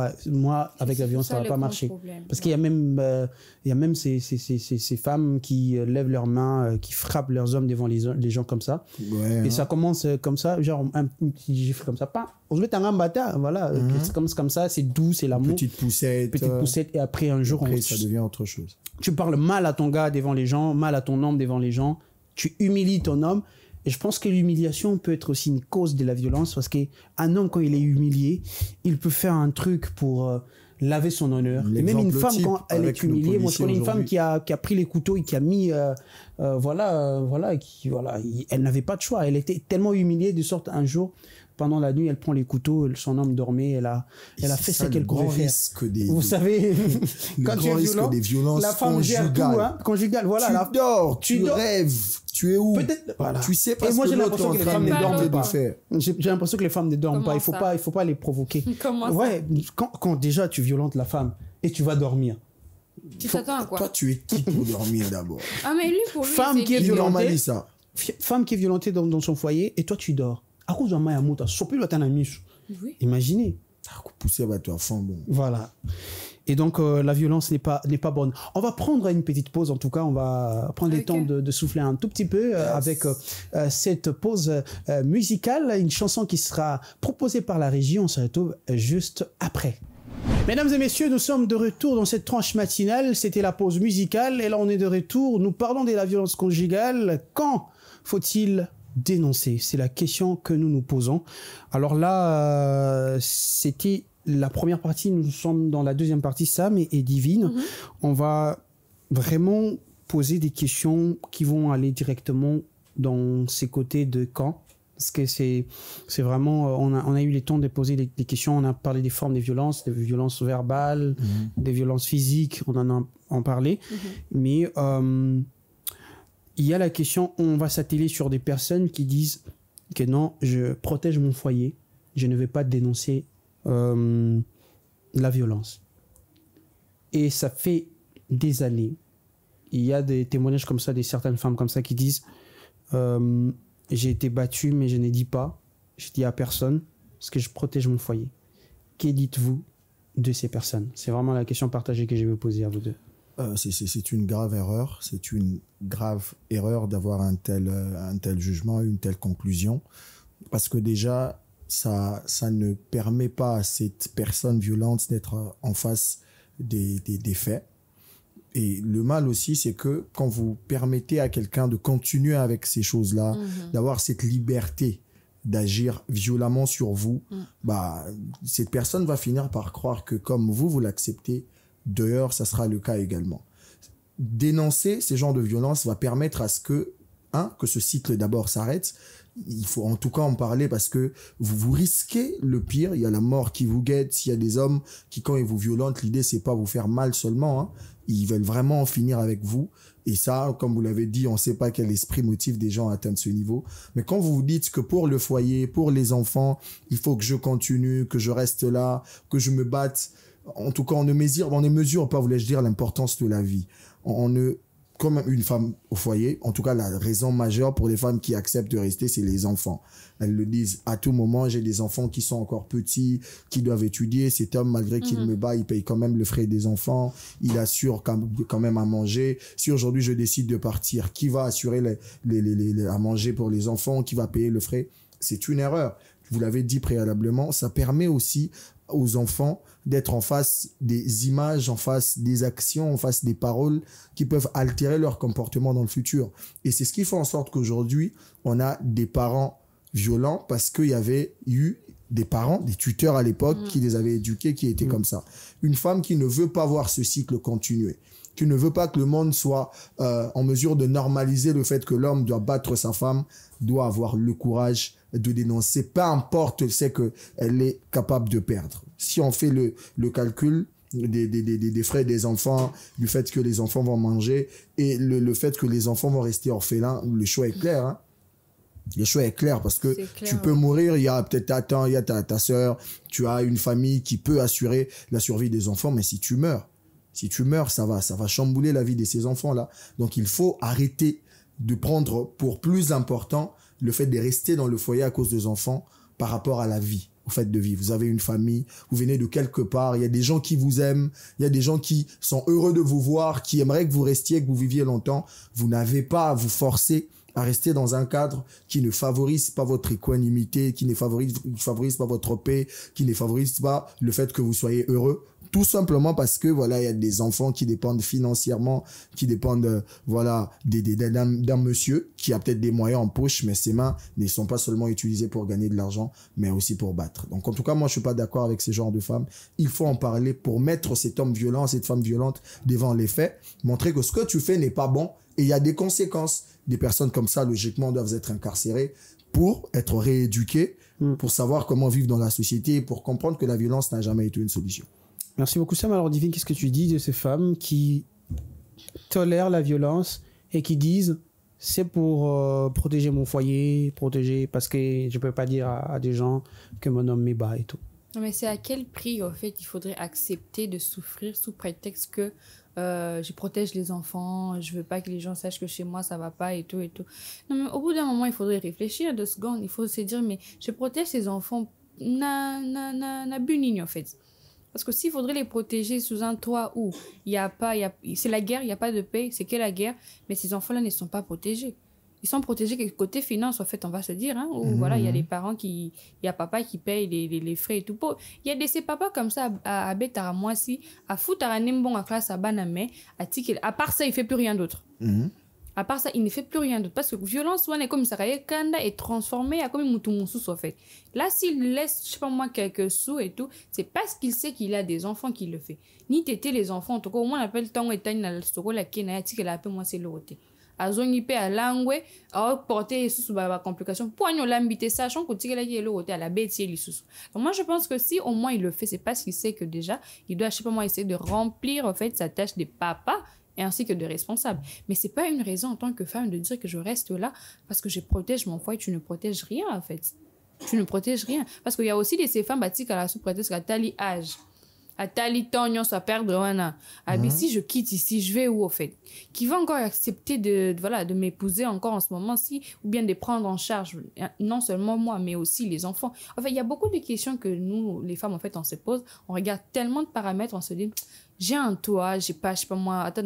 avec la violence, ça va pas marcher. Parce qu'il y a même ces femmes qui lèvent leurs mains, qui frappent leurs hommes devant les gens comme ça. Ouais, et ça commence comme ça, genre un petit gifle comme ça. On se met un bâtard, voilà. Ça commence comme ça, c'est doux, c'est l'amour. Petite poussette. Et après, un jour, ça devient autre chose. Tu parles mal à ton gars devant les gens, mal à ton homme devant les gens. Tu humilies ton homme. Et je pense que l'humiliation peut être aussi une cause de la violence parce qu'un homme, quand il est humilié, il peut faire un truc pour laver son honneur. Et même une femme, quand elle est humiliée, moi je connais une femme qui a pris les couteaux et qui a mis... elle n'avait pas de choix. Elle était tellement humiliée de sorte un jour... Pendant la nuit, elle prend les couteaux, son homme dormait, elle a fait ce qu'elle pouvait faire. Vous savez, quand tu es violent, la femme gère tout, conjugale, voilà. Tu dors, tu rêves, tu es où? Voilà. Tu sais pas ce que l'autre est en train de faire. J'ai l'impression que les femmes ne dorment pas, il faut pas les provoquer. Comment ça? Quand déjà tu violentes la femme et tu vas dormir. Tu t'attends à quoi? Toi, tu es qui pour dormir d'abord? Mais lui, pour lui, femme qui est violentée, femme qui est violentée dans son foyer et toi tu dors. Oui. Imaginez. Voilà. Et donc, la violence n'est pas bonne. On va prendre une petite pause, en tout cas. On va prendre le temps de souffler un tout petit peu avec cette pause musicale. Une chanson qui sera proposée par la régie. On se retrouve juste après. Mesdames et messieurs, nous sommes de retour dans cette tranche matinale. C'était la pause musicale. Et là, on est de retour. Nous parlons de la violence conjugale. Quand faut-il dénoncer? C'est la question que nous nous posons. Alors là, c'était la première partie. Nous sommes dans la deuxième partie, Sam et Divine. On va vraiment poser des questions qui vont aller directement dans ces côtés de quand. Parce que c'est vraiment... On a eu le temps de poser des questions. On a parlé des formes de violences verbales, des violences physiques. On en a parlé. Mais... il y a la question, on va s'atteler sur des personnes qui disent que non, je protège mon foyer, je ne vais pas dénoncer la violence. Et ça fait des années. Il y a des témoignages comme ça, de certaines femmes comme ça qui disent j'ai été battue, mais je ne dis pas, je dis à personne, parce que je protège mon foyer. Que dites-vous de ces personnes? C'est vraiment la question partagée que je vais poser à vous deux. C'est une grave erreur. C'est une grave erreur d'avoir un tel jugement, une telle conclusion. Parce que déjà, ça ne permet pas à cette personne violente d'être en face des faits. Et le mal aussi, c'est que quand vous permettez à quelqu'un de continuer avec ces choses-là, d'avoir cette liberté d'agir violemment sur vous, cette personne va finir par croire que comme vous l'acceptez, dehors, ça sera le cas également. Dénoncer ces genres de violences va permettre à ce que ce cycle d'abord s'arrête. Il faut en tout cas en parler parce que vous risquez le pire. Il y a la mort qui vous guette. S'il y a des hommes qui, quand ils vous violentent, l'idée, c'est pas vous faire mal seulement. Ils veulent vraiment en finir avec vous. Et ça, comme vous l'avez dit, on ne sait pas quel esprit motive des gens à atteindre ce niveau. Mais quand vous vous dites que pour le foyer, pour les enfants, il faut que je continue, que je reste là, que je me batte, en tout cas, on ne mesure pas, voulais-je dire, l'importance de la vie. Comme une femme au foyer, en tout cas, la raison majeure pour les femmes qui acceptent de rester, c'est les enfants. Elles le disent à tout moment, j'ai des enfants qui sont encore petits, qui doivent étudier. Cet homme, malgré qu'il me bat, il paye quand même le frais des enfants. Il assure quand même à manger. Si aujourd'hui je décide de partir, qui va assurer à manger pour les enfants? Qui va payer le frais? C'est une erreur. Vous l'avez dit préalablement, ça permet aussi aux enfants d'être en face des images, en face des actions, en face des paroles qui peuvent altérer leur comportement dans le futur. Et c'est ce qui fait en sorte qu'aujourd'hui, on a des parents violents parce qu'il y avait eu des parents, des tuteurs à l'époque qui les avaient éduqués, qui étaient comme ça. Une femme qui ne veut pas voir ce cycle continuer, qui ne veut pas que le monde soit en mesure de normaliser le fait que l'homme doit battre sa femme, doit avoir le courage de dénoncer, peu importe ce qu'elle est capable de perdre. Si on fait le calcul des frais des enfants, du fait que les enfants vont manger et le fait que les enfants vont rester orphelins, le choix est clair. Le choix est clair parce que C'est clair, tu peux mourir, il y a peut-être ta tante, il y a ta soeur, tu as une famille qui peut assurer la survie des enfants, mais si tu meurs, ça va chambouler la vie de ces enfants-là. Donc, il faut arrêter de prendre pour plus important le fait de rester dans le foyer à cause des enfants par rapport à la vie, au fait de vivre. Vous avez une famille, vous venez de quelque part, il y a des gens qui vous aiment, il y a des gens qui sont heureux de vous voir, qui aimeraient que vous restiez, que vous viviez longtemps. Vous n'avez pas à vous forcer à rester dans un cadre qui ne favorise pas votre équanimité, qui ne favorise pas votre paix, qui ne favorise pas le fait que vous soyez heureux. Tout simplement parce que, voilà, il y a des enfants qui dépendent financièrement, qui dépendent, voilà, d'un monsieur qui a peut-être des moyens en poche, mais ses mains ne sont pas seulement utilisées pour gagner de l'argent, mais aussi pour battre. Donc, en tout cas, moi, je suis pas d'accord avec ce genre de femmes. Il faut en parler pour mettre cet homme violent, cette femme violente devant les faits, montrer que ce que tu fais n'est pas bon et il y a des conséquences. Des personnes comme ça, logiquement, doivent être incarcérées pour être rééduquées, pour savoir comment vivre dans la société et pour comprendre que la violence n'a jamais été une solution. Merci beaucoup, Sam. Alors, Divine, qu'est-ce que tu dis de ces femmes qui tolèrent la violence et qui disent c'est pour protéger mon foyer, protéger parce que je peux pas dire à des gens que mon homme m'est bas et tout. Non, mais c'est à quel prix, en fait, il faudrait accepter de souffrir sous prétexte que je protège les enfants, je veux pas que les gens sachent que chez moi ça va pas et tout et tout. Non, mais au bout d'un moment, il faudrait réfléchir 2 secondes. Il faut se dire, mais je protège ces enfants, na bunini, en fait. Parce que s'il faudrait les protéger sous un toit où c'est la guerre, il n'y a pas de paix, c'est que la guerre, mais ces enfants-là ne sont pas protégés. Ils sont protégés côté finance, en fait, on va se dire, hein, où voilà, il y a les parents il y a papa qui paye les frais et tout. Il y a ces papas comme ça, à Betara, moi, si, à foutre à Nembon, à classe, à Baname, à part ça, il fait plus rien d'autre. À part ça, il ne fait plus rien d'autre. Parce que violence, on est comme ça, Kanda est transformé à comme Moutoumoussous, en fait. Là, s'il laisse, je sais pas moi, quelques sous et tout, c'est parce qu'il sait qu'il a des enfants qu'il le fait. Ni tété les enfants, en tout cas, au moins, on appelle tant et tant, la soko, la kena, qu'elle appelle moi, c'est l'autre. À zone IP à langue, à porter sous la complication. Pour nous l'ambiter, sachant que tu es l'autre à la bête, il sous. Donc, moi, je pense que si au moins il le fait, c'est parce qu'il sait que déjà, il doit, je sais pas moi, essayer de remplir, en fait, sa tâche de papa et ainsi que de responsable. Mais c'est pas une raison en tant que femme de dire que je reste là parce que je protège mon foyer. Tu ne protèges rien, en fait. Tu ne protèges rien. Parce qu'il y a aussi ces femmes bâties à la sous-prétexte à tali âge. À tali temps, à perdre, wana. Si je quitte ici, je vais où, au fait? Qui va encore accepter de m'épouser encore en ce moment-ci, ou bien de prendre en charge, non seulement moi, mais aussi les enfants. En fait, il y a beaucoup de questions que nous, les femmes, en fait, on se pose. On regarde tellement de paramètres, on se dit, j'ai un toit, j'ai pas, je sais pas moi, attends,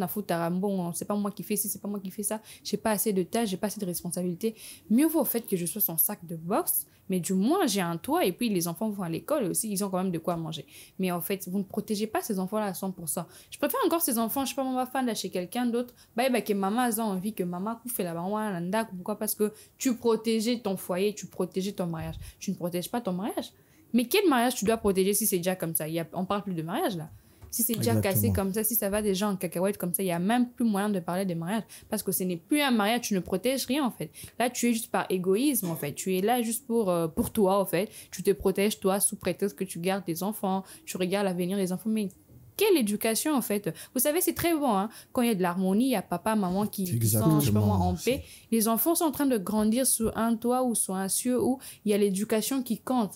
bon, c'est pas moi qui fais ci, c'est pas moi qui fais ça, j'ai pas assez de tâches, j'ai pas assez de responsabilités. Mieux vaut au fait que je sois son sac de boxe, mais du moins j'ai un toit et puis les enfants vont à l'école et aussi ils ont quand même de quoi manger. Mais en fait, vous ne protégez pas ces enfants-là à 100%. Je préfère encore ces enfants, je sais pas, moi, fan de chez quelqu'un d'autre, que maman a envie que maman fait la banane, pourquoi? Parce que tu protégeais ton foyer, tu protégeais ton mariage. Tu ne protèges pas ton mariage. Mais quel mariage tu dois protéger si c'est déjà comme ça? On parle plus de mariage là. Si c'est déjà cassé comme ça, si ça va déjà en cacahuète comme ça, il n'y a même plus moyen de parler de mariage. Parce que ce n'est plus un mariage, tu ne protèges rien en fait. Là, tu es juste par égoïsme en fait. Tu es là juste pour toi en fait. Tu te protèges toi sous prétexte que tu gardes tes enfants, tu regardes l'avenir des enfants. Mais quelle éducation en fait? Vous savez, c'est très bon. Hein? Quand il y a de l'harmonie, il y a papa, maman qui sont, je sais pas moi, en paix. Les enfants sont en train de grandir sous un toit ou sous un cieux où il y a l'éducation qui compte.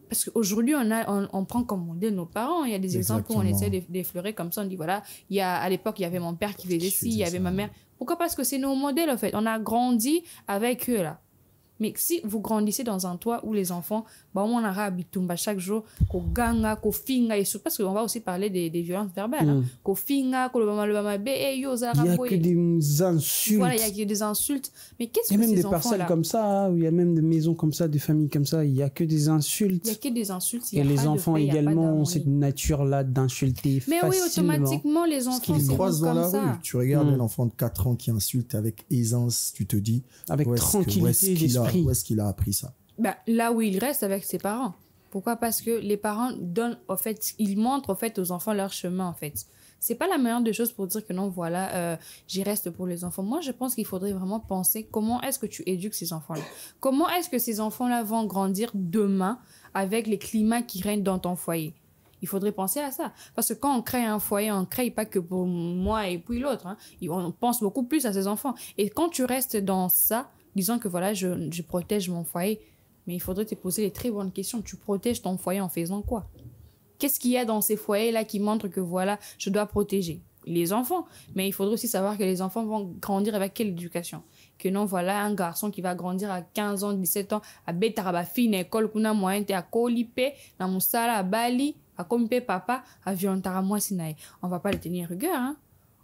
Parce qu'aujourd'hui, on prend comme modèle nos parents. Il y a des exemples où on essaie d'effleurer comme ça. On dit, voilà, à l'époque, il y avait mon père qui faisait ci, il y avait ma mère. Pourquoi? Parce que c'est nos modèles, en fait. On a grandi avec eux, là. Mais si vous grandissez dans un toit où les enfants, on a habitumba chaque jour, ko ganga, ko finga, et parce qu'on va aussi parler des violences verbales. Ko finga, ko le mama be, il y a que des insultes. Voilà, il y a que des insultes. Mais qu'est-ce que ces enfants-là? Il y a même des parcelles comme ça, il y a même des maisons comme ça, des familles comme ça, il y a que des insultes. Il y a que des insultes. Et les enfants également ont cette nature-là d'insulter facilement. Mais oui, automatiquement, les enfants, ils croisent dans la ça. rue. Tu regardes un enfant de 4 ans qui insulte avec aisance, tu te dis, avec tranquillité d'esprit. Où est-ce qu'il a appris ça? Là où il reste avec ses parents. Pourquoi? Parce que les parents donnent, en fait, ils montrent en fait aux enfants leur chemin en fait. C'est pas la meilleure des choses pour dire que non, voilà, j'y reste pour les enfants. Moi, je pense qu'il faudrait vraiment penser comment est-ce que tu éduques ces enfants-là. Comment est-ce que ces enfants-là vont grandir demain avec les climats qui règnent dans ton foyer. Il faudrait penser à ça. Parce que quand on crée un foyer, on ne crée pas que pour moi et puis l'autre. Hein. On pense beaucoup plus à ses enfants. Et quand tu restes dans ça, disant que voilà, je protège mon foyer. Mais il faudrait te poser les très bonnes questions. Tu protèges ton foyer en faisant quoi? Qu'est-ce qu'il y a dans ces foyers-là qui montrent que voilà, je dois protéger les enfants? Mais il faudrait aussi savoir que les enfants vont grandir avec quelle éducation? Que non, voilà, un garçon qui va grandir à 15 ans, 17 ans, à Betaraba, fine école, kuna moyen, à Kolipe, na Moussala, à Bali, à Kompe, papa, à Viontara, moi, Sinaï. On va pas le tenir rigueur, hein.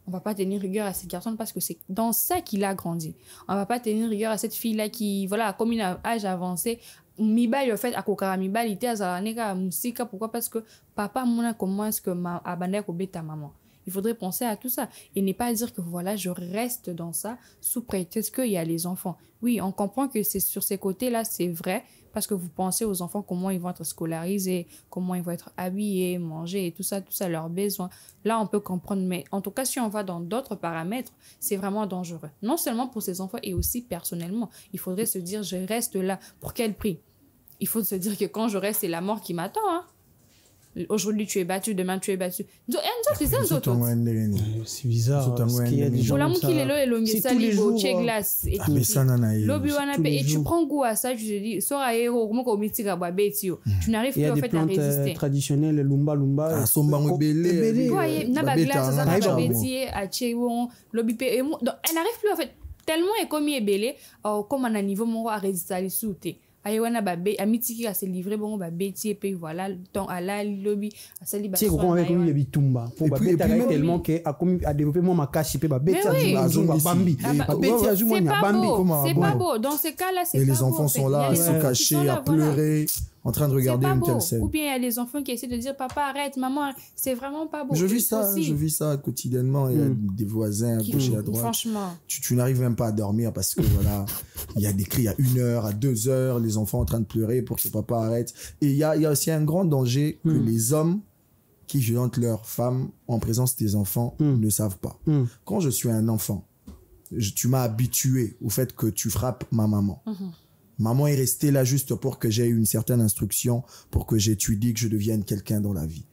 On va pas tenir rigueur à cette garçon parce que c'est dans ça qu'il a grandi. On va pas tenir rigueur à cette fille-là qui, voilà, comme il a âge avancé, Mibali, en fait, à Kokara Mibali, il était à Zalaneka, à Moussika. Pourquoi? Parce que papa, mon comment est-ce que à Bandek au bêta maman? Il faudrait penser à tout ça et ne pas dire que voilà, je reste dans ça sous prétexte qu'il y a les enfants. Oui, on comprend que c'est sur ces côtés-là, c'est vrai, parce que vous pensez aux enfants, comment ils vont être scolarisés, comment ils vont être habillés, manger et tout ça, leurs besoins. Là, on peut comprendre, mais en tout cas, si on va dans d'autres paramètres, c'est vraiment dangereux. Non seulement pour ces enfants et aussi personnellement. Il faudrait se dire, je reste là. Pour quel prix? Il faut se dire que quand je reste, c'est la mort qui m'attend, hein. Aujourd'hui tu es battu, demain tu es battu. C'est bizarre parce qu'il y a des gens comme ça. Si tous les jours et tu prends goût à ça, tu te dis tu n'arrives plus en fait à résister. Traditionnelles, lumba on n'arrive plus en fait tellement est comme belé comme un niveau à résister à les sauter. Ayewana babé amitiki a se livrer bon babé tie puis voilà ton ala lobby a se libérer. C'est comment avec lui bitumba pour babé tellement que a développé moi ma cache puis babé a zumba bambi. C'est pas beau dans ce cas-là c'est pas beau. Et les enfants sont là à se cacher, à pleurer, en train de regarder une telle scène. Ou bien il y a les enfants qui essaient de dire papa arrête, maman, c'est vraiment pas beau. Je vis ça quotidiennement. Il y a des voisins à gauche et à droite. Franchement. Tu n'arrives même pas à dormir parce que voilà, il y a des cris à 1 heure, à 2 heures, les enfants en train de pleurer pour que papa arrête. Et il y a aussi un grand danger que les hommes qui violentent leurs femmes en présence des enfants ne savent pas. Quand je suis un enfant, tu m'as habitué au fait que tu frappes ma maman. Maman est restée là juste pour que j'aie une certaine instruction, pour que j'étudie, que je devienne quelqu'un dans la vie.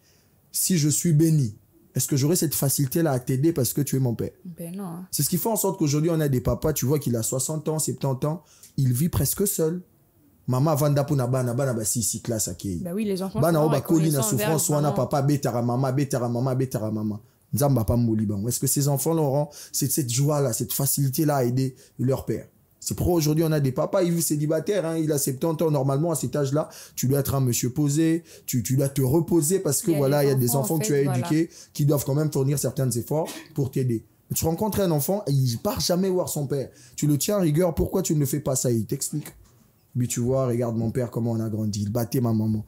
Si je suis béni, est-ce que j'aurai cette facilité-là à t'aider parce que tu es mon père? Ben non. Hein. C'est ce qui fait en sorte qu'aujourd'hui, on a des papas, tu vois qu'il a 60 ans, 70 ans, il vit presque seul. Maman vanda pour bana si classe à qui. Ben oui, les enfants bana oba koli na souffrance soit na papa betara maman. Nzamba pa moliban. Est-ce que ces enfants auront cette joie-là, cette facilité-là à aider leur père? C'est pour aujourd'hui, on a des papas, il vit célibataire, hein, il a 70 ans, normalement, à cet âge-là, tu dois être un monsieur posé, tu dois te reposer parce que voilà, il y a des enfants que tu as éduqués qui doivent quand même fournir certains efforts pour t'aider. Tu rencontres un enfant et il part jamais voir son père. Tu le tiens en rigueur, pourquoi tu ne fais pas ça? Il t'explique. Mais tu vois, regarde mon père, comment on a grandi. Il battait ma maman.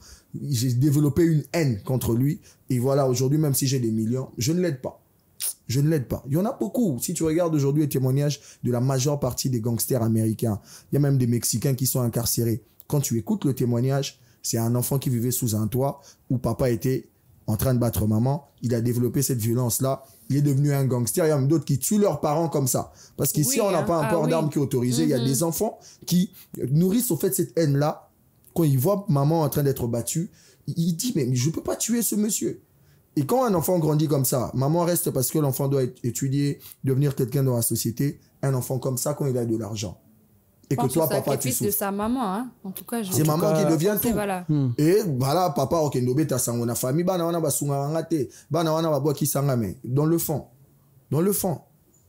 J'ai développé une haine contre lui. Et voilà, aujourd'hui, même si j'ai des millions, je ne l'aide pas. Je ne l'aide pas. Il y en a beaucoup. Si tu regardes aujourd'hui les témoignages de la majeure partie des gangsters américains, il y a même des Mexicains qui sont incarcérés. Quand tu écoutes le témoignage, c'est un enfant qui vivait sous un toit où papa était en train de battre maman. Il a développé cette violence-là. Il est devenu un gangster. Il y a même d'autres qui tuent leurs parents comme ça. Parce qu'ici, on n'a pas un port d'armes qui est autorisé. Il y a des enfants qui nourrissent au fait cette haine-là. Quand ils voient maman en train d'être battue, il dit, mais je ne peux pas tuer ce monsieur. Et quand un enfant grandit comme ça, maman reste parce que l'enfant doit étudier, devenir quelqu'un dans la société. Un enfant comme ça, quand il a de l'argent. Et que toi, papa, tu souffres. C'est sa maman, hein. En tout cas, c'est maman qui devient tout. Voilà. Et voilà, papa, ok, ndobe ta sangona famille, bana wana basunga ngate, bana wana babo ki sangame. Dans le fond.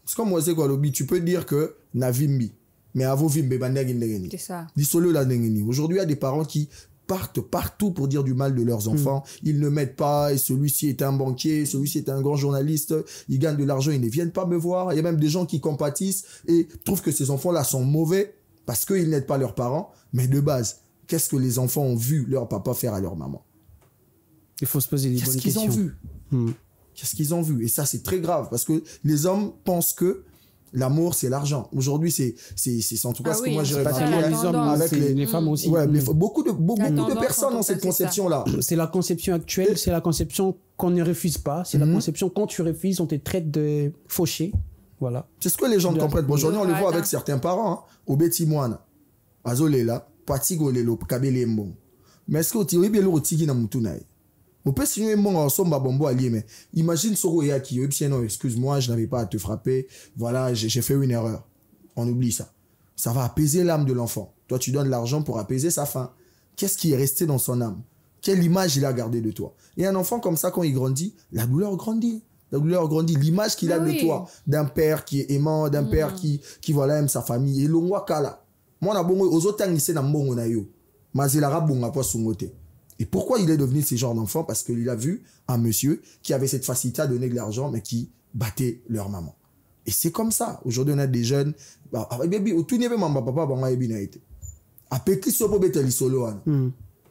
C'est comme moi, c'est quoi, lobby, tu peux dire que na vimbi, mais avo vimbe bandegi ndengeni. C'est ça. Disolo la ndengeni. Aujourd'hui, il y a des parents qui partent partout pour dire du mal de leurs enfants. Ils ne m'aident pas, et celui-ci est un banquier, celui-ci est un grand journaliste, ils gagnent de l'argent, ils ne viennent pas me voir. Il y a même des gens qui compatissent et trouvent que ces enfants-là sont mauvais parce qu'ils n'aident pas leurs parents. Mais de base, qu'est-ce que les enfants ont vu leur papa faire à leur maman? Il faut se poser des bonnes questions. Qu'est-ce qu'ils ont vu? Qu'est-ce qu'ils ont vu? Et ça, c'est très grave parce que les hommes pensent que l'amour, c'est l'argent. Aujourd'hui, c'est en tout cas ce que moi j'ai remarqué avec les femmes aussi. Ouais, beaucoup de personnes ont cette conception-là. C'est la conception actuelle, c'est la conception qu'on ne refuse pas, c'est la conception quand tu refuses, on te traite de fauché. Voilà. C'est ce que les gens comprennent. Bon, aujourd'hui, on le voit avec certains parents. Au Betimoine, Azolela, Patigolelo, Kabelembo. Mais est-ce que tu as bien le rotigi na mutunaï? On peut signer mon ensemble à Bombo allié, mais imagine Soro Yaki, non, excuse-moi, je n'avais pas à te frapper. Voilà, j'ai fait une erreur. On oublie ça. Ça va apaiser l'âme de l'enfant. Toi, tu donnes l'argent pour apaiser sa faim. Qu'est-ce qui est resté dans son âme? Quelle image il a gardée de toi? Et un enfant comme ça, quand il grandit, la douleur grandit. La douleur grandit. L'image qu'il a de toi, d'un père qui est aimant, d'un père qui voilà, aime sa famille. Et l'ongwa kala. Moi, na bongo, aux autres, il na mbongo na yo. Mazelara bonga po sungote. Et pourquoi il est devenu ce genre d'enfant? Parce qu'il a vu un monsieur qui avait cette facilité à donner de l'argent, mais qui battait leur maman. Et c'est comme ça. Aujourd'hui, on a des jeunes. Au tout niveau, maman, papa, maman, il a été. Après, qui soit pour bêter solo.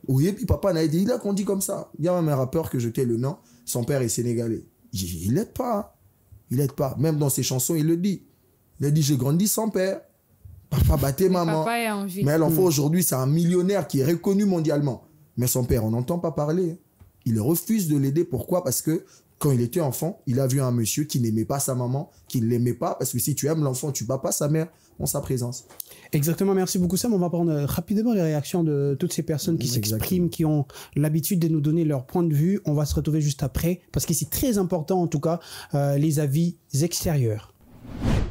Oui, et puis papa n'a été. Il a grandi comme ça. Il y a même un rappeur que je tais le nom. Son père est sénégalais. Il n'aide pas. Il n'aide pas. Même dans ses chansons, il le dit. Il a dit, j'ai grandi sans père. Papa battait maman. Papa est en vie. Mais l'enfant aujourd'hui, c'est un millionnaire qui est reconnu mondialement. Mais son père, on n'entend pas parler. Il refuse de l'aider. Pourquoi? Parce que quand il était enfant, il a vu un monsieur qui n'aimait pas sa maman, qui ne l'aimait pas. Parce que si tu aimes l'enfant, tu ne bats pas sa mère en sa présence. Exactement, merci beaucoup Sam. On va prendre rapidement les réactions de toutes ces personnes qui s'expriment, qui ont l'habitude de nous donner leur point de vue. On va se retrouver juste après, parce que c'est très important en tout cas, les avis extérieurs.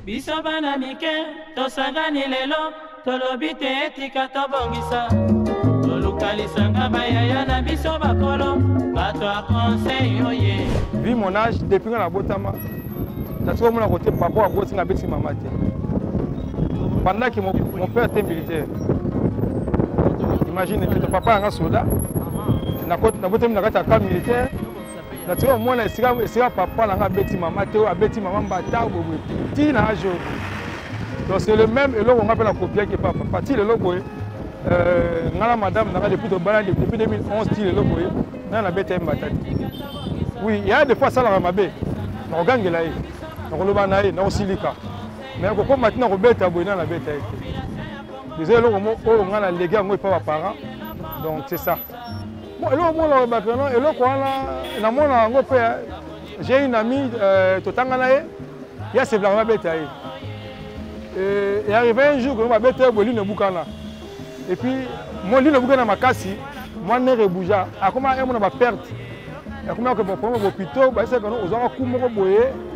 Biso bana mike tosangani lelo tolobi te etika tobongisa tolukalisanga bayaya na biso bakolo bato a conseil oye. Vu mon âge depuis la botama parce que mon côté papa a bossé na beti maman. Pendant que mon père était militaire. Imagine que ton papa est un soldat. Na boté na kata camp militaire. Na tu moi na sira papa na beti maman te a beti maman bata bobo. Ti na âge. Donc c'est le même et là on appelle la copie qui papa. Parti le logo ngala madame na depuis depuis 2011 ti le logo na na beti mbata. Oui, il y a des fois ça la mabe. Na ogangela yi. Na koloba na yi na osilika. Mais quand maintenant on bête à la bête. Désolé, on a les gars, on pas mes parents. Donc c'est ça. J'ai une amie, il y a ces blancs bête. Et arrivé un jour, on va bête à Boline Boukana. Et puis, moi, l'île Boukana m'a cassé, moi, je n'ai pas à comment on a perte. Et comment on a hôpital,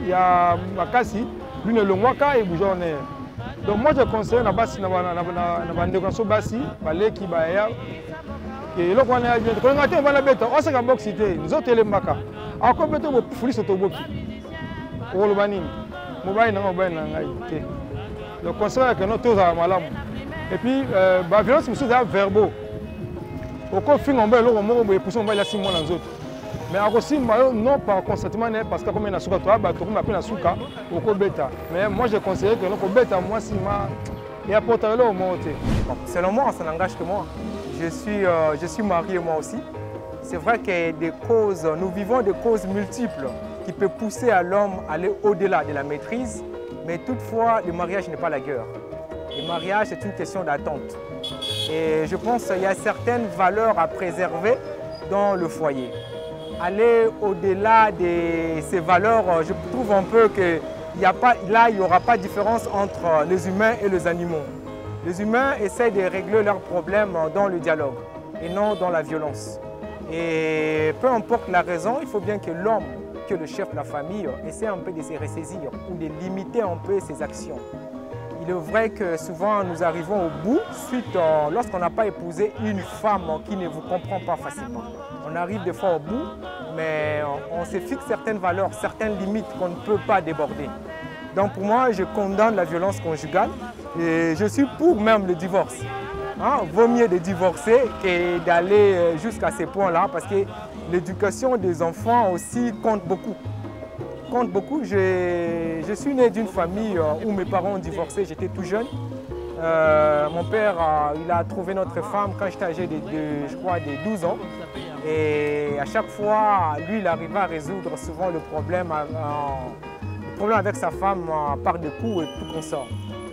il y a ma casse. L'une le waka et bougeon. Donc moi je conseille na basi na ndeko basi balé qui baya et le qu'on a bien quand on a été la bête on s'est box cité nous autres les maka encore beto bo fuli soto boki o lo banini mobile na ngai le conseil que nous tous à malamu et puis ba violence monsieur ça verbaux au ko fin on ba lo mo bo pousse on ba la 6 mois dans autres. Mais aussi, non par consentement, parce que comme il y a souka, toi, tu m'appelles la souka, au bêta. Mais moi, je conseille que le bêta, moi, si il y a pour au monde. Selon moi, ça n'engage que moi. Je suis marié moi aussi. C'est vrai qu'il y a des causes, nous vivons des causes multiples qui peuvent pousser à l'homme à aller au-delà de la maîtrise. Mais toutefois, le mariage n'est pas la guerre. Le mariage, c'est une question d'attente. Et je pense qu'il y a certaines valeurs à préserver dans le foyer. Aller au-delà de ces valeurs, je trouve un peu qu'il n'y aura pas de différence entre les humains et les animaux. Les humains essaient de régler leurs problèmes dans le dialogue et non dans la violence. Et peu importe la raison, il faut bien que l'homme, que le chef de la famille, essaie un peu de se ressaisir ou de limiter un peu ses actions. Il est vrai que souvent nous arrivons au bout lorsqu'on n'a pas épousé une femme qui ne vous comprend pas facilement. On arrive des fois au bout, mais on se fixe certaines valeurs, certaines limites qu'on ne peut pas déborder. Donc pour moi, je condamne la violence conjugale et je suis pour même le divorce. Vaut mieux de divorcer que d'aller jusqu'à ces points-là parce que l'éducation des enfants aussi compte beaucoup. Je suis né d'une famille où mes parents ont divorcé, j'étais tout jeune. Mon père il a trouvé notre femme quand j'étais âgé de 12 ans. Et à chaque fois, lui, il arrivait à résoudre souvent le problème avec sa femme par des coups et tout consort.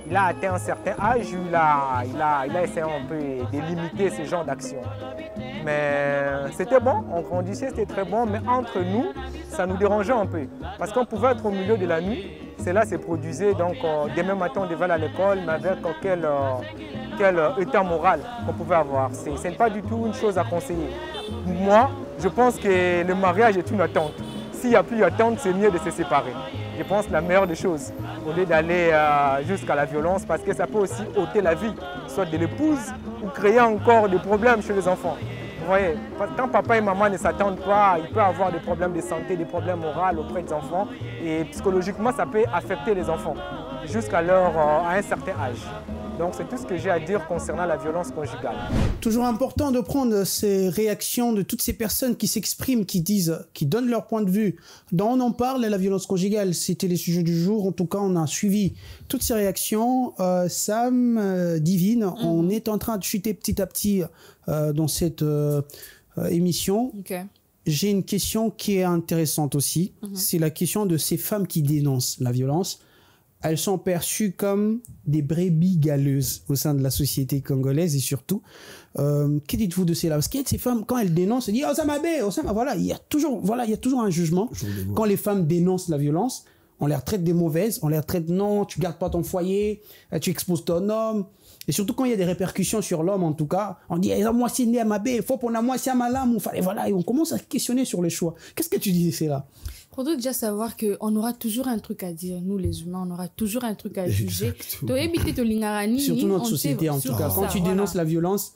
Il a atteint un certain âge, il a essayé un peu de limiter ce genre d'action. Mais c'était bon, on grandissait, c'était très bon, mais entre nous, ça nous dérangeait un peu. Parce qu'on pouvait être au milieu de la nuit, cela se produisait, donc demain matin on devait aller à l'école, mais avec quel état moral qu'on pouvait avoir. Ce n'est pas du tout une chose à conseiller. Moi, je pense que le mariage est une attente. s'il n'y a plus d'attente, c'est mieux de se séparer. Je pense que la meilleure des choses, au lieu d'aller jusqu'à la violence, parce que ça peut aussi ôter la vie, soit de l'épouse, ou créer encore des problèmes chez les enfants. Vous voyez, quand papa et maman ne s'attendent pas, il peut avoir des problèmes de santé, des problèmes moraux auprès des enfants. Et psychologiquement, ça peut affecter les enfants jusqu'à à un certain âge. Donc c'est tout ce que j'ai à dire concernant la violence conjugale. Toujours important de prendre ces réactions de toutes ces personnes qui s'expriment, qui disent, qui donnent leur point de vue. On en parle, la violence conjugale, c'était les sujets du jour. En tout cas, on a suivi toutes ces réactions. Sam, Divine, on est en train de chuter petit à petit dans cette émission. Okay. J'ai une question qui est intéressante aussi. C'est la question de ces femmes qui dénoncent la violence. Elles sont perçues comme des brebis galeuses au sein de la société congolaise et surtout, que dites-vous de cela? Parce qu'il y a de ces femmes, quand elles dénoncent, elles disent « Oh, ça m'a bé, oh, ça m'a... » Voilà, il y a toujours un jugement. Quand les femmes dénoncent la violence, on les traite des mauvaises, on les traite « Non, tu gardes pas ton foyer, tu exposes ton homme. » Et surtout quand il y a des répercussions sur l'homme, en tout cas, on dit « Moi, c'est né à ma bé, il faut pour moi, c'est à ma lame. » Voilà, et on commence à questionner sur les choix. Qu'est-ce que tu disais, c'est là? Il faudrait déjà savoir qu'on aura toujours un truc à dire, nous les humains, on aura toujours un truc à juger. Surtout notre société, en tout cas. Quand tu dénonces la violence...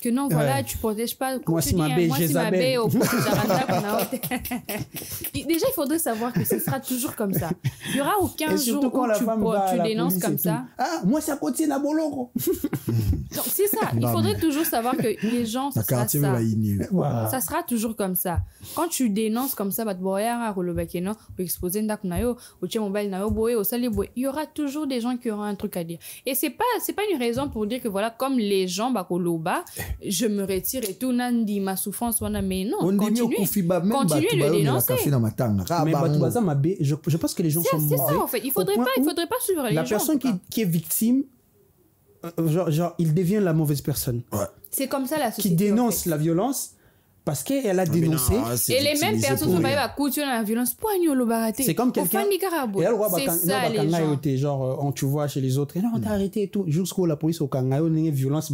Que non, voilà, tu protèges pas. Moi, si ma baie, Jézabel. Déjà, il faudrait savoir que ce sera toujours comme ça. Il n'y aura aucun jour où tu dénonces comme ça. Ah, moi, c'est à côté de la Bolongo. Donc, c'est ça. Il faudrait toujours savoir que les gens, ça sera ça. Voilà. Ça sera toujours comme ça. Quand tu dénonces comme ça, il y aura toujours des gens qui auront un truc à dire. Et c'est pas une raison pour dire que voilà, comme les gens, je me retire et tout, Nandi, ma souffrance, mais non, continuez de dénoncer. Mais je pense que les gens sont mauvais. C'est ça, en fait. Il faudrait pas suivre les gens. La personne qui est victime, genre, il devient la mauvaise personne. Ouais. C'est comme ça la société. Qui dénonce la violence parce qu'elle a dénoncé. Et les mêmes personnes sont pas à couture la violence. C'est comme quelqu'un. C'est ça, les gens. Genre, tu vois chez les autres, non, on t'a arrêté et tout. Jusqu'où la police au Kangayo, il y a une violence.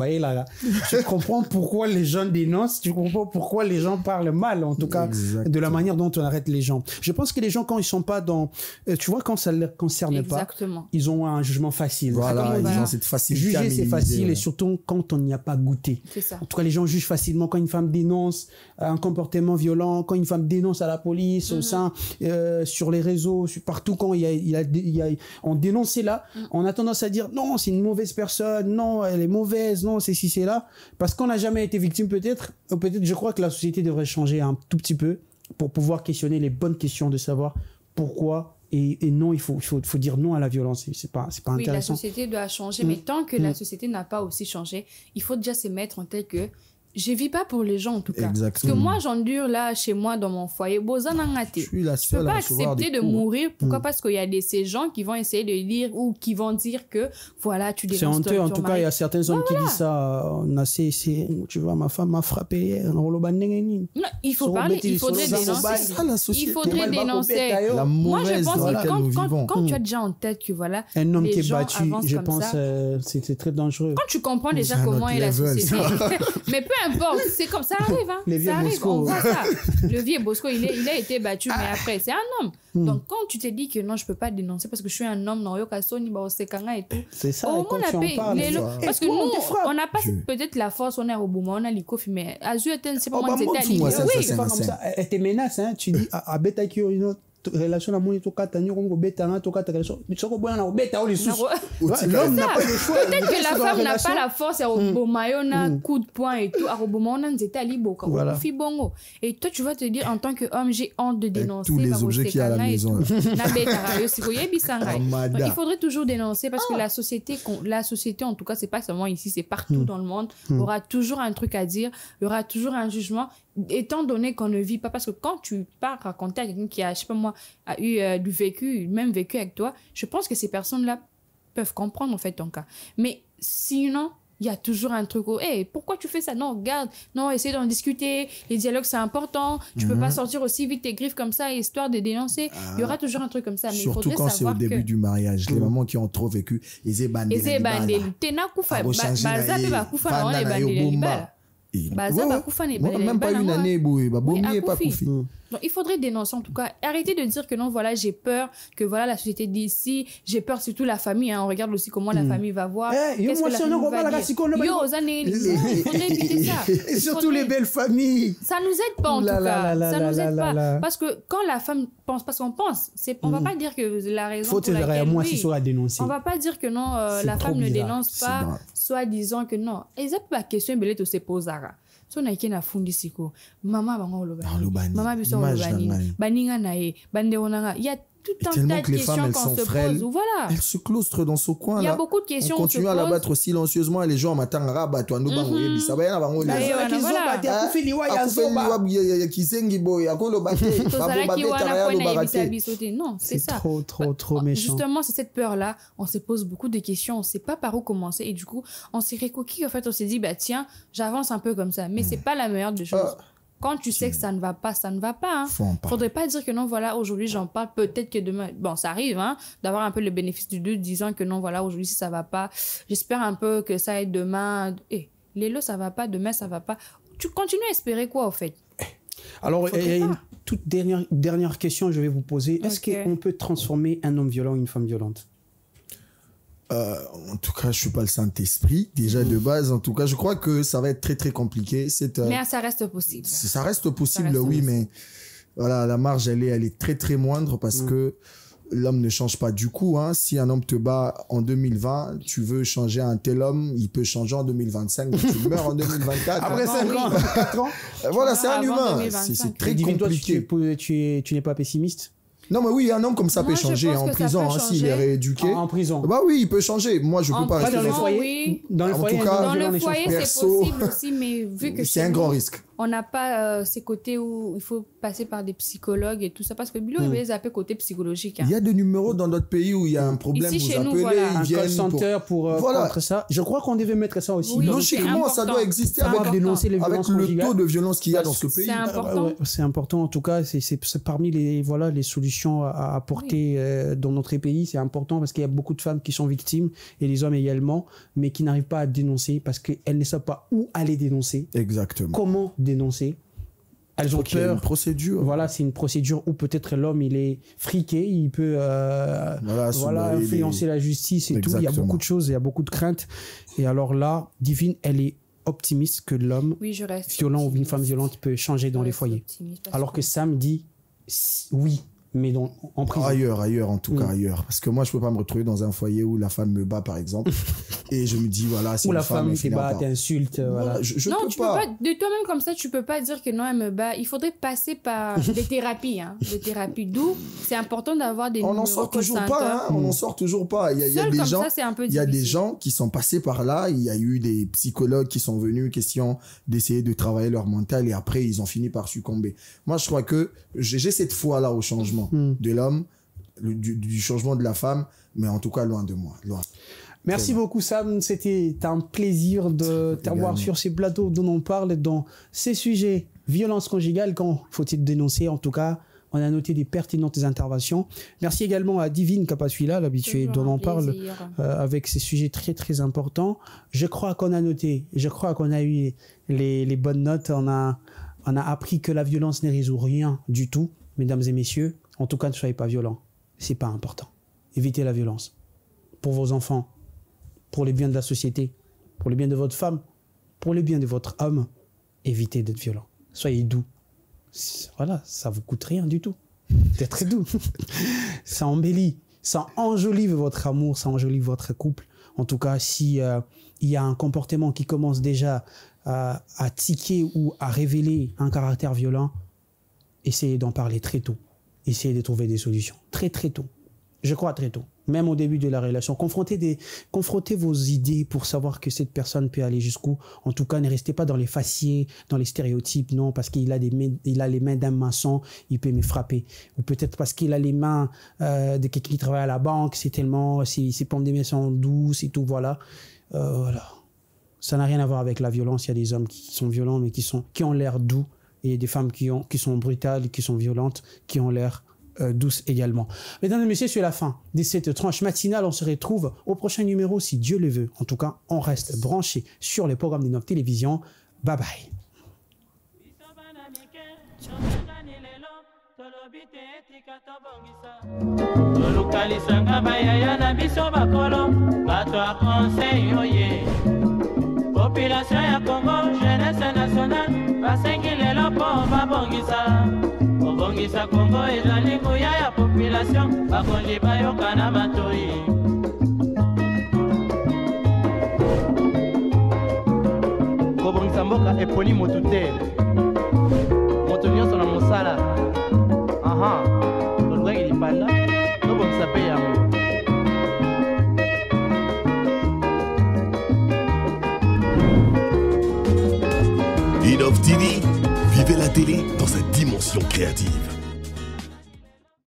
Tu comprends pourquoi les gens dénoncent, tu comprends pourquoi les gens parlent mal, en tout cas, de la manière dont on arrête les gens. Je pense que les gens, quand ils sont pas dans. Tu vois, quand ça ne les concerne pas, ils ont un jugement facile. Voilà, ils ont cette facilité. Juger, c'est facile, et surtout quand on n'y a pas goûté. En tout cas, les gens jugent facilement quand une femme dénonce un comportement violent, quand une femme dénonce à la police, au sein, sur les réseaux, partout, quand on dénonce là, on a tendance à dire non, c'est une mauvaise personne, non, elle est mauvaise, non, c'est ci, c'est là, parce qu'on n'a jamais été victime peut-être, je crois que la société devrait changer un tout petit peu pour pouvoir questionner les bonnes questions de savoir pourquoi. Et non, il faut dire non à la violence. C'est pas intéressant. Oui, la société doit changer, mais tant que la société n'a pas aussi changé, il faut déjà se mettre en tête que je vis pas pour les gens, en tout cas. Exactement. Parce que moi, j'endure là, chez moi, dans mon foyer. Je peux pas accepter de mourir. Pourquoi? Parce qu'il y a ces gens qui vont essayer de dire ou qui vont dire que, voilà, tu dénonces. C'est honteux. En tout cas, il y a certains hommes qui disent ça. Tu vois, ma femme m'a frappé. Non, il faut parler. Il faudrait dénoncer. Il faudrait dénoncer. Moi, je pense que quand tu as déjà en tête que, voilà, un homme qui est battu, je pense, c'est très dangereux. Quand tu comprends déjà comment est la société. Mais peu importe, c'est comme ça arrive. Les vieux ça arrive, Bosco. on voit ça. Le vieux Bosco, il a été battu, mais après, c'est un homme. Donc, quand tu te dis que non, je peux pas dénoncer parce que je suis un homme, non, et tout. C'est ça, au quand moins, tu en parles. Parce que nous, on n'a pas peut-être la force, on est au bout, on a l'ikofi, mais Azur, c'est pas moi, c'était à l'ikofi. Oui, c'est pas comme ça. Elle te menace, hein. Tu dis, à Beta qui une autre relation à mon tokatani comme beta relation mais soko bona na beta ou les sous l'homme n'a pas le choix. Peut-être que la femme n'a pas la force à bomayona coup de poing et tout à bomayona nzeta liboka fi bongo et toi tu vas te dire en tant qu'homme j'ai honte de dénoncer tous les objets qu'il y a à la maison. Il faudrait toujours dénoncer parce que la société en tout cas c'est pas seulement ici, c'est partout dans le monde. Il y aura toujours un truc à dire, il y aura toujours un jugement étant donné qu'on ne vit pas, parce que quand tu pars raconter à quelqu'un qui a, je sais pas moi, a eu du vécu, même vécu avec toi, je pense que ces personnes-là peuvent comprendre en fait ton cas. Mais sinon, il y a toujours un truc où, hey, pourquoi tu fais ça? Non, regarde, non, essaie d'en discuter, les dialogues c'est important, tu peux pas sortir aussi vite tes griffes comme ça, histoire de dénoncer. Il y aura toujours un truc comme ça, mais surtout il faudrait quand c'est au début du mariage, les mamans qui ont trop vécu, ils ébandent. Et, même pas une année, pas Koufi. Donc, il faudrait dénoncer, en tout cas. Arrêtez de dire que non, voilà, j'ai peur, que voilà, la société d'ici, j'ai peur, surtout la famille. Hein. On regarde aussi comment la famille va voir. Qu'est-ce que la famille va dire. Il faudrait éviter ça. Et surtout les belles familles. Ça nous aide pas, en tout cas. Ça nous aide pas. Parce que quand la femme pense, parce qu'on pense, on va pas dire que la raison pour laquelle... Moi, si sera dénoncé. On va pas dire que non, la femme ne dénonce pas, soit disant que non. Et ça, la question, elle se pose. So na ikena fundi siko mama bango lobani mama biso lobani baninga nae bande onanga il y a tout un tas de questions qu'on se pose voilà elles se claustrent dans ce coin là il y a beaucoup de questions on continue à la battre silencieusement et les gens m'attendent raba toi no bango yebisa bayana bango la kufili wa ya zoba kisengi boy akolo bate non c'est ça trop méchant. Justement c'est cette peur là on se pose beaucoup de questions on sait pas par où commencer et du coup on s'est recoquille en fait on s'est dit bah tiens j'avance un peu comme ça mais c'est pas la meilleure des choses. Quand tu sais que ça ne va pas, ça ne va pas. Hein. Faudrait pas dire que non, voilà, aujourd'hui j'en parle, peut-être que demain, bon, ça arrive, hein, d'avoir un peu le bénéfice du doute, disant que non, voilà, aujourd'hui si ça va pas, j'espère un peu que ça aide demain. Lélo, ça va pas, demain ça va pas. Tu continues à espérer quoi, au fait? Alors, une toute dernière question, je vais vous poser. Est-ce qu'on peut transformer un homme violent en une femme violente? En tout cas, je suis pas le Saint-Esprit déjà de base. En tout cas, je crois que ça va être très très compliqué. Mais ça reste possible. Ça reste possible, oui, mais voilà, la marge elle est très très moindre parce que l'homme ne change pas. Du coup, hein, si un homme te bat en 2020, tu veux changer un tel homme, il peut changer en 2025, donc tu meurs en 2024. Après 5 ans, 4 ans. Voilà, c'est un humain. C'est très compliqué. Tu n'es pas pessimiste? Non, mais oui, un homme comme ça peut changer en prison, hein, s'il est rééduqué. En prison. Bah oui, il peut changer. Moi, je peux pas rester dans le foyer. Dans le foyer, c'est possible aussi, mais vu que c'est un grand risque. On n'a pas ces côtés où il faut passer par des psychologues et tout ça, parce que Bilo, il les appelle côté psychologique. Hein. Il y a des numéros dans notre pays où il y a un problème, ici, vous appelez, un call center pour contre ça. Je crois qu'on devait mettre ça aussi. Oui, logiquement, ça doit exister avec le taux de violence qu'il y a dans ce pays. C'est important. C'est important, en tout cas, c'est parmi les solutions à apporter dans notre pays. C'est important parce qu'il y a beaucoup de femmes qui sont victimes, et les hommes également, mais qui n'arrivent pas à dénoncer parce qu'elles ne savent pas où aller dénoncer. Exactement. Comment dénoncer. Elles ont peur. Il y a une procédure. Voilà, c'est une procédure où peut-être l'homme, il est friqué, il peut influencer la justice et Exactement. tout. Il y a beaucoup de choses, il y a beaucoup de craintes. Et alors là, Divine, elle est optimiste que l'homme violent ou une femme violente peut changer dans les foyers. Alors que Sam dit oui, mais en prison. Ailleurs, en tout cas, ailleurs. Parce que moi, je peux pas me retrouver dans un foyer où la femme me bat, par exemple. Et je me dis, voilà, c'est où une la femme te bat, t'insulte. Voilà. Je non, peux tu pas. peux pas. De toi-même, comme ça, tu peux pas dire que non, elle me bat. Il faudrait passer par des thérapies. Hein, des thérapies. D'où c'est important d'avoir des numéros. On n'en sort toujours pas. On n'en sort toujours pas. Il y a des gens. Il y a des gens qui sont passés par là. Il y a eu des psychologues qui sont venus, question d'essayer de travailler leur mental, et après, ils ont fini par succomber. Moi, je crois que j'ai cette foi-là au changement de l'homme, du changement de la femme, mais en tout cas, loin de moi. Loin. Merci beaucoup, Sam. C'était un plaisir de t'avoir sur ces plateaux dont on parle dans ces sujets. Violence conjugale, quand faut-il dénoncer? En tout cas, on a noté des pertinentes interventions. Merci également à Divine Kapaswila, l'habituée dont on parle, avec ces sujets très, très importants. Je crois qu'on a noté, je crois qu'on a eu les bonnes notes. On a appris que la violence ne résout rien du tout. Mesdames et messieurs, en tout cas, ne soyez pas violents. C'est pas important. Évitez la violence. Pour vos enfants, pour le bien de la société, pour le bien de votre femme, pour le bien de votre homme, évitez d'être violent. Soyez doux. Voilà, ça vous coûte rien du tout. C'est très doux. Ça embellit, ça enjolive votre amour, ça enjolive votre couple. En tout cas, si il y a un comportement qui commence déjà à tiquer ou à révéler un caractère violent, essayez d'en parler très tôt. Essayez de trouver des solutions très très tôt. Je crois très tôt. Même au début de la relation. Confrontez vos idées pour savoir que cette personne peut aller jusqu'où. En tout cas, ne restez pas dans les faciès, dans les stéréotypes. Non, parce qu'il a les mains d'un maçon, il peut me frapper. Ou peut-être parce qu'il a les mains de quelqu'un qui travaille à la banque, ses pommes de main sont douces et tout, voilà. Voilà. Ça n'a rien à voir avec la violence. Il y a des hommes qui sont violents, mais qui ont l'air doux. Et des femmes qui sont brutales, qui sont violentes, qui ont l'air douces également. Mesdames et messieurs, c'est la fin de cette tranche matinale. On se retrouve au prochain numéro si Dieu le veut. En tout cas, on reste branché sur les programmes de notre télévision. Bye bye. Tolukalisanga bayaya na biso bakolo bato a conseil oye population ya Congo jeunesse nationale basengi lelo mpo babongisa kobongisa Congo ezali nguya ya population bakondi bayoka na matoi kobongisa mboka eponi motu te moto nyonso na mosala tolukaki lipanda tobongisa mpe yango. Innov TV, vivez la télé dans sa dimension créative.